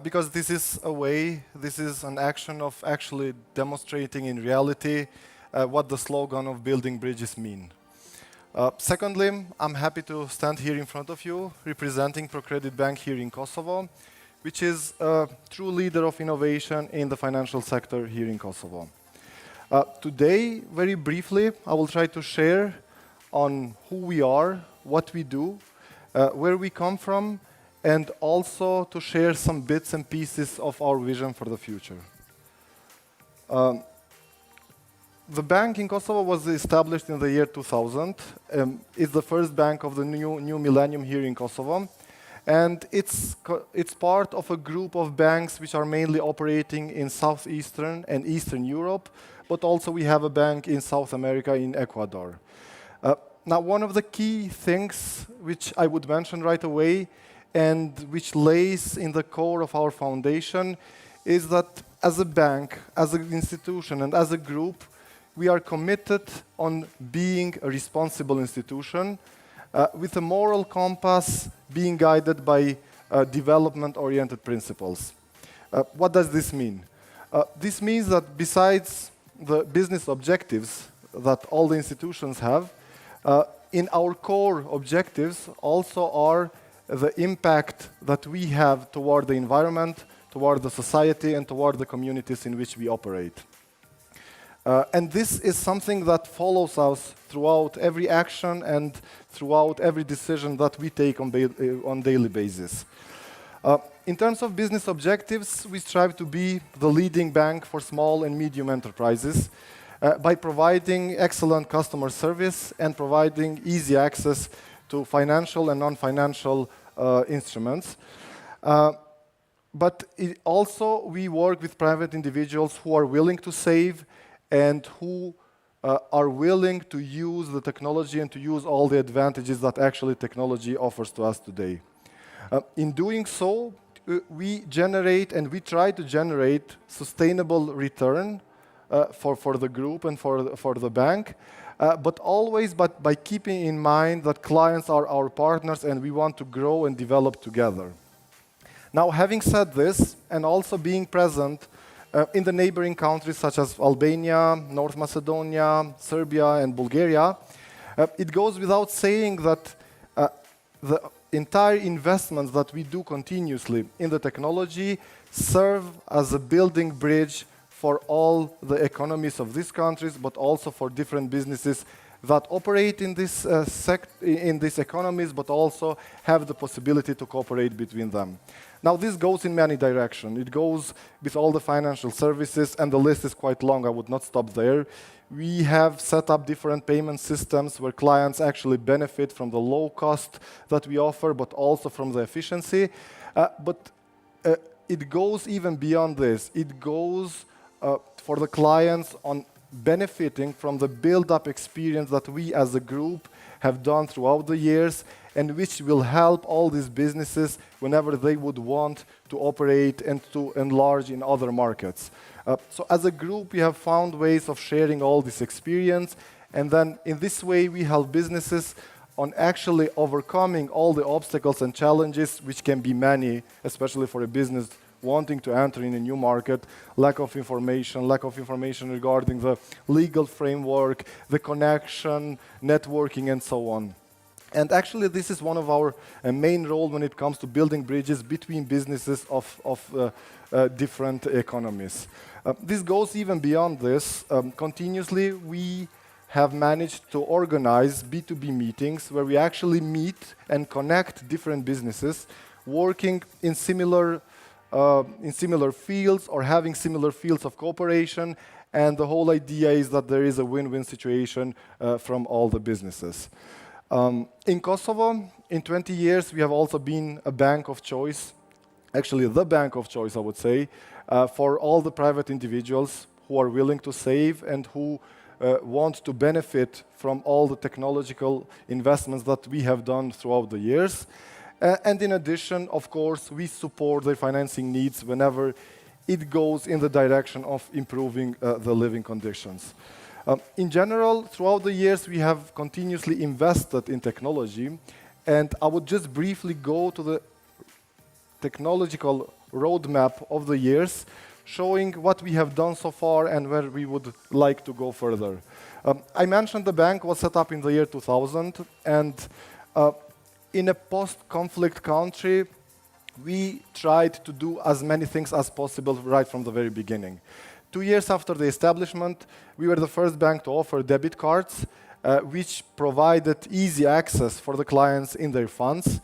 because this is a way, this is an action of actually demonstrating in reality what the slogan of building bridges mean. Secondly, I'm happy to stand here in front of you representing ProCredit Bank here in Kosovo, which is a true leader of innovation in the financial sector here in Kosovo. Today, very briefly, I will try to share on who we are, what we do, where we come from, and also to share some bits and pieces of our vision for the future. The bank in Kosovo was established in the year 2000. It's the first bank of the new millennium here in Kosovo. And it's part of a group of banks which are mainly operating in Southeastern and Eastern Europe, but also we have a bank in South America, in Ecuador. Now, one of the key things which I would mention right away and which lays in the core of our foundation is that as a bank, as an institution, and as a group, we are committed on being a responsible institution with a moral compass being guided by development-oriented principles. What does this mean? This means that besides the business objectives that all the institutions have, in our core objectives also are the impact that we have toward the environment, toward the society, and toward the communities in which we operate. And this is something that follows us throughout every action and throughout every decision that we take on daily basis. In terms of business objectives, we strive to be the leading bank for small and medium enterprises by providing excellent customer service and providing easy access to financial and non-financial instruments. But also we work with private individuals who are willing to save and who are willing to use the technology and to use all the advantages that actually technology offers to us today. In doing so, we generate and we try to generate sustainable return for the group and for the bank, but always by keeping in mind that clients are our partners and we want to grow and develop together. Now, having said this, and also being present in the neighboring countries such as Albania, North Macedonia, Serbia, and Bulgaria, it goes without saying that the entire investments that we do continuously in the technology serve as a building bridge for all the economies of these countries, but also for different businesses that operate in these economies, but also have the possibility to cooperate between them. Now, this goes in many directions. It goes with all the financial services, and the list is quite long. I would not stop there. We have set up different payment systems where clients actually benefit from the low cost that we offer, but also from the efficiency. But it goes even beyond this. It goes for the clients on benefiting from the build-up experience that we as a group have done throughout the years, and which will help all these businesses whenever they would want to operate and to enlarge in other markets. So as a group, we have found ways of sharing all this experience, and then in this way we help businesses on actually overcoming all the obstacles and challenges, which can be many, especially for a business wanting to enter in a new market, lack of information regarding the legal framework, the connection, networking, and so on. And actually, this is one of our main roles when it comes to building bridges between businesses of different economies. This goes even beyond this. Continuously, we have managed to organize B2B meetings where we actually meet and connect different businesses working in similar fields or having similar fields of cooperation, and the whole idea is that there is a win-win situation from all the businesses. In Kosovo, in 20 years, we have also been a bank of choice, actually the bank of choice, I would say, for all the private individuals who are willing to save and who want to benefit from all the technological investments that we have done throughout the years. And in addition, of course, we support their financing needs whenever it goes in the direction of improving the living conditions. In general, throughout the years, we have continuously invested in technology, and I would just briefly go to the technological roadmap of the years, showing what we have done so far and where we would like to go further. I mentioned the bank was set up in the year 2000, and in a post-conflict country, we tried to do as many things as possible right from the very beginning. 2 years after the establishment, we were the first bank to offer debit cards, which provided easy access for the clients in their funds.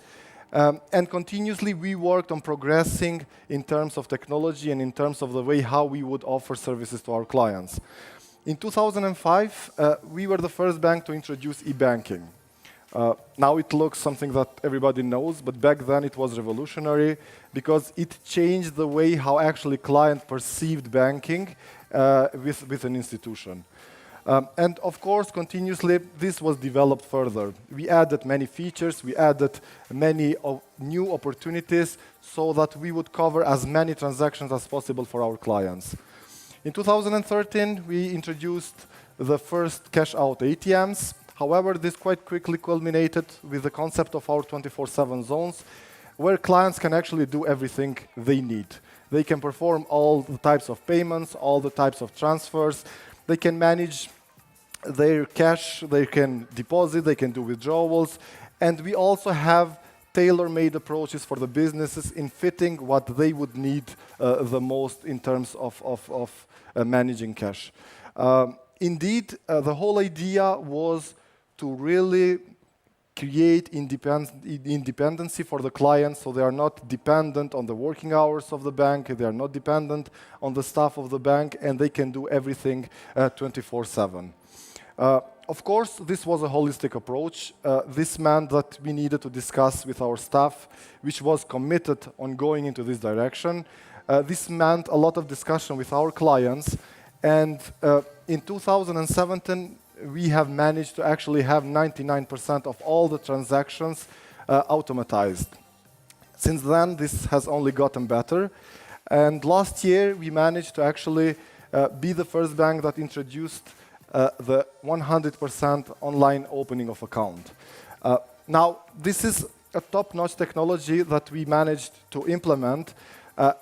And continuously, we worked on progressing in terms of technology and in terms of the way how we would offer services to our clients. In 2005, we were the first bank to introduce e-banking. Now it looks something that everybody knows, but back then it was revolutionary because it changed the way how actually client perceived banking with an institution. And of course, continuously, this was developed further. We added many features, we added many new opportunities so that we would cover as many transactions as possible for our clients. In 2013, we introduced the first cash-out ATMs. However, this quite quickly culminated with the concept of our 24/7 zones, where clients can actually do everything they need. They can perform all the types of payments, all the types of transfers. They can manage their cash, they can deposit, they can do withdrawals, and we also have tailor-made approaches for the businesses in fitting what they would need the most in terms of managing cash. Indeed, the whole idea was to really create independency for the clients, so they are not dependent on the working hours of the bank, they are not dependent on the staff of the bank, and they can do everything 24/7. Of course, this was a holistic approach. This meant that we needed to discuss with our staff, which was committed on going into this direction. This meant a lot of discussion with our clients, and in 2017, we have managed to actually have 99% of all the transactions automatized. Since then, this has only gotten better. And last year, we managed to actually be the first bank that introduced the 100% online opening of account. Now, this is a top-notch technology that we managed to implement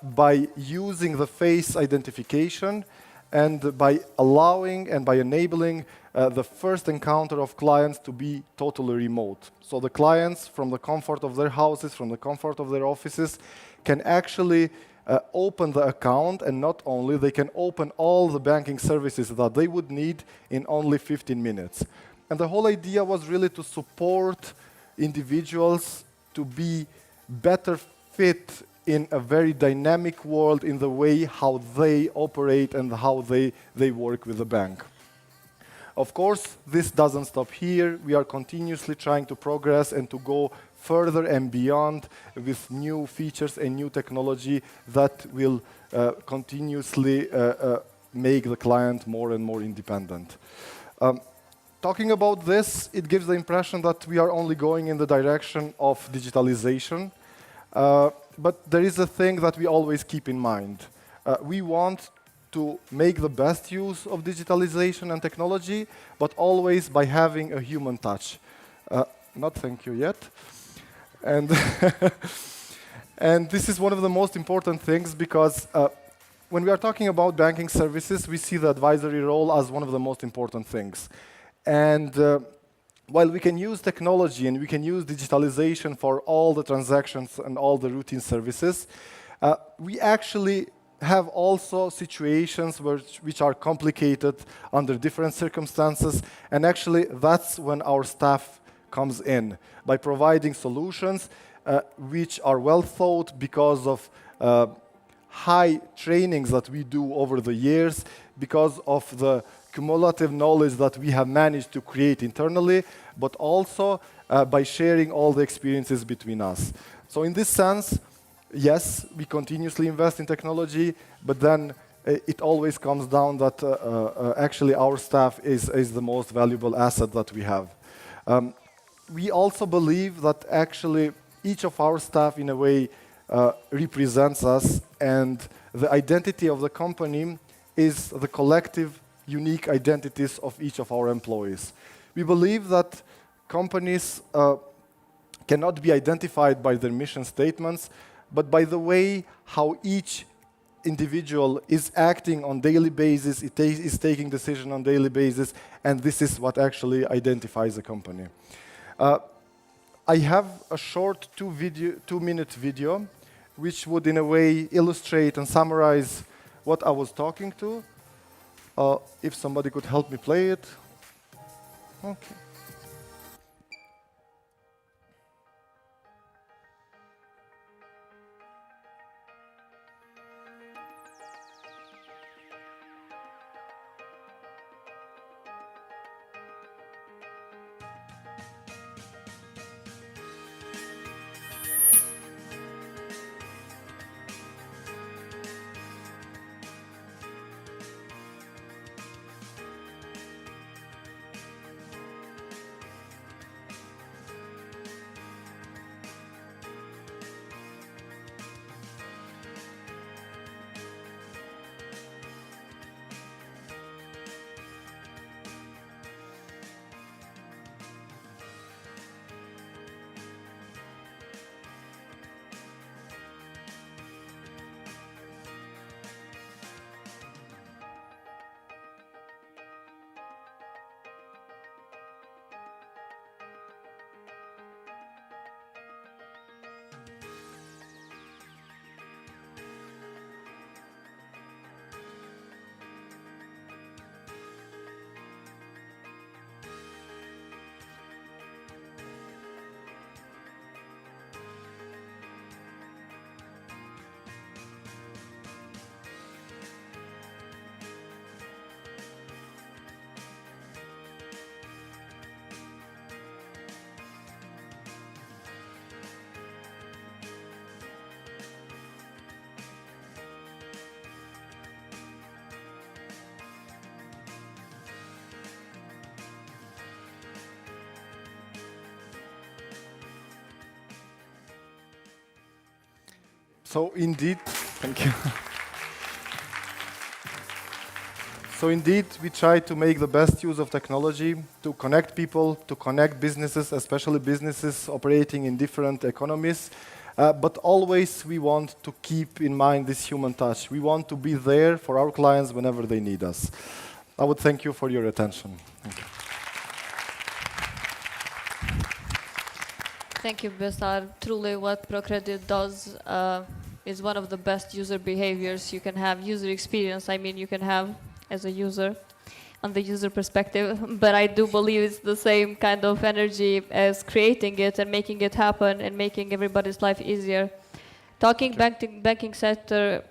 by using the face identification and by allowing and by enabling the first encounter of clients to be totally remote. So the clients, from the comfort of their houses, from the comfort of their offices, can actually open the account, and not only, they can open all the banking services that they would need in only 15 minutes. And the whole idea was really to support individuals to be better fit in a very dynamic world in the way how they operate and how they work with the bank. Of course, this doesn't stop here. We are continuously trying to progress and to go further and beyond with new features and new technology that will continuously make the client more and more independent. Talking about this, it gives the impression that we are only going in the direction of digitalization. But there is a thing that we always keep in mind. We want to make the best use of digitalization and technology, but always by having a human touch. Not thank you yet. And, and this is one of the most important things because when we are talking about banking services, we see the advisory role as one of the most important things. And while we can use technology and we can use digitalization for all the transactions and all the routine services, we actually have also situations which are complicated under different circumstances, and actually that's when our staff comes in by providing solutions which are well thought because of high trainings that we do over the years, because of the cumulative knowledge that we have managed to create internally, but also by sharing all the experiences between us. So in this sense, yes, we continuously invest in technology, but then it always comes down that actually our staff is the most valuable asset that we have. We also believe that actually each of our staff in a way represents us, and the identity of the company is the collective unique identities of each of our employees. We believe that companies cannot be identified by their mission statements, but by the way how each individual is acting on daily basis, is taking decision on daily basis, and this is what actually identifies a company. I have a short 2-minute video, which would in a way illustrate and summarize what I was talking to. If somebody could help me play it. Okay. So indeed, thank you. So indeed, we try to make the best use of technology to connect people, to connect businesses, especially businesses operating in different economies. But always we want to keep in mind this human touch. We want to be there for our clients whenever they need us. I would thank you for your attention. Thank you. Thank you, Besar. Truly, what ProCredit does is one of the best user behaviors you can have, user experience, I mean, you can have as a user, on the user perspective. But I do believe it's the same kind of energy as creating it and making it happen and making everybody's life easier. Talking banking sector,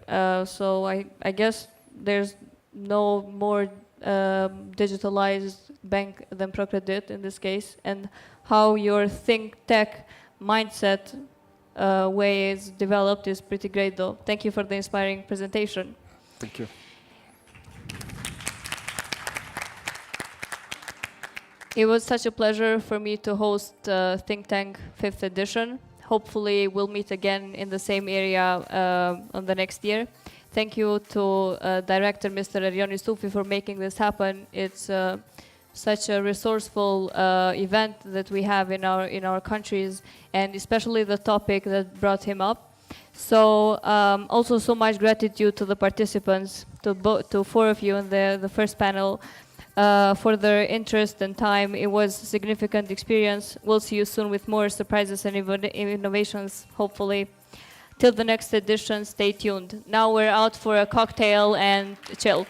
so I guess there's no more digitalized bank than ProCredit in this case, and how your ThinkTech mindset way is developed is pretty great though. Thank you for the inspiring presentation. Thank you. It was such a pleasure for me to host ThinkTech 5th edition. Hopefully we'll meet again in the same area on the next year. Thank you to Director Mr. Erion Yusufi for making this happen. It's such a resourceful event that we have in our countries, and especially the topic that brought him up. So also so much gratitude to the participants, to 4 of you in the first panel, for their interest and time. It was a significant experience. We'll see you soon with more surprises and innovations, hopefully. Till the next edition, stay tuned. Now we're out for a cocktail and chill.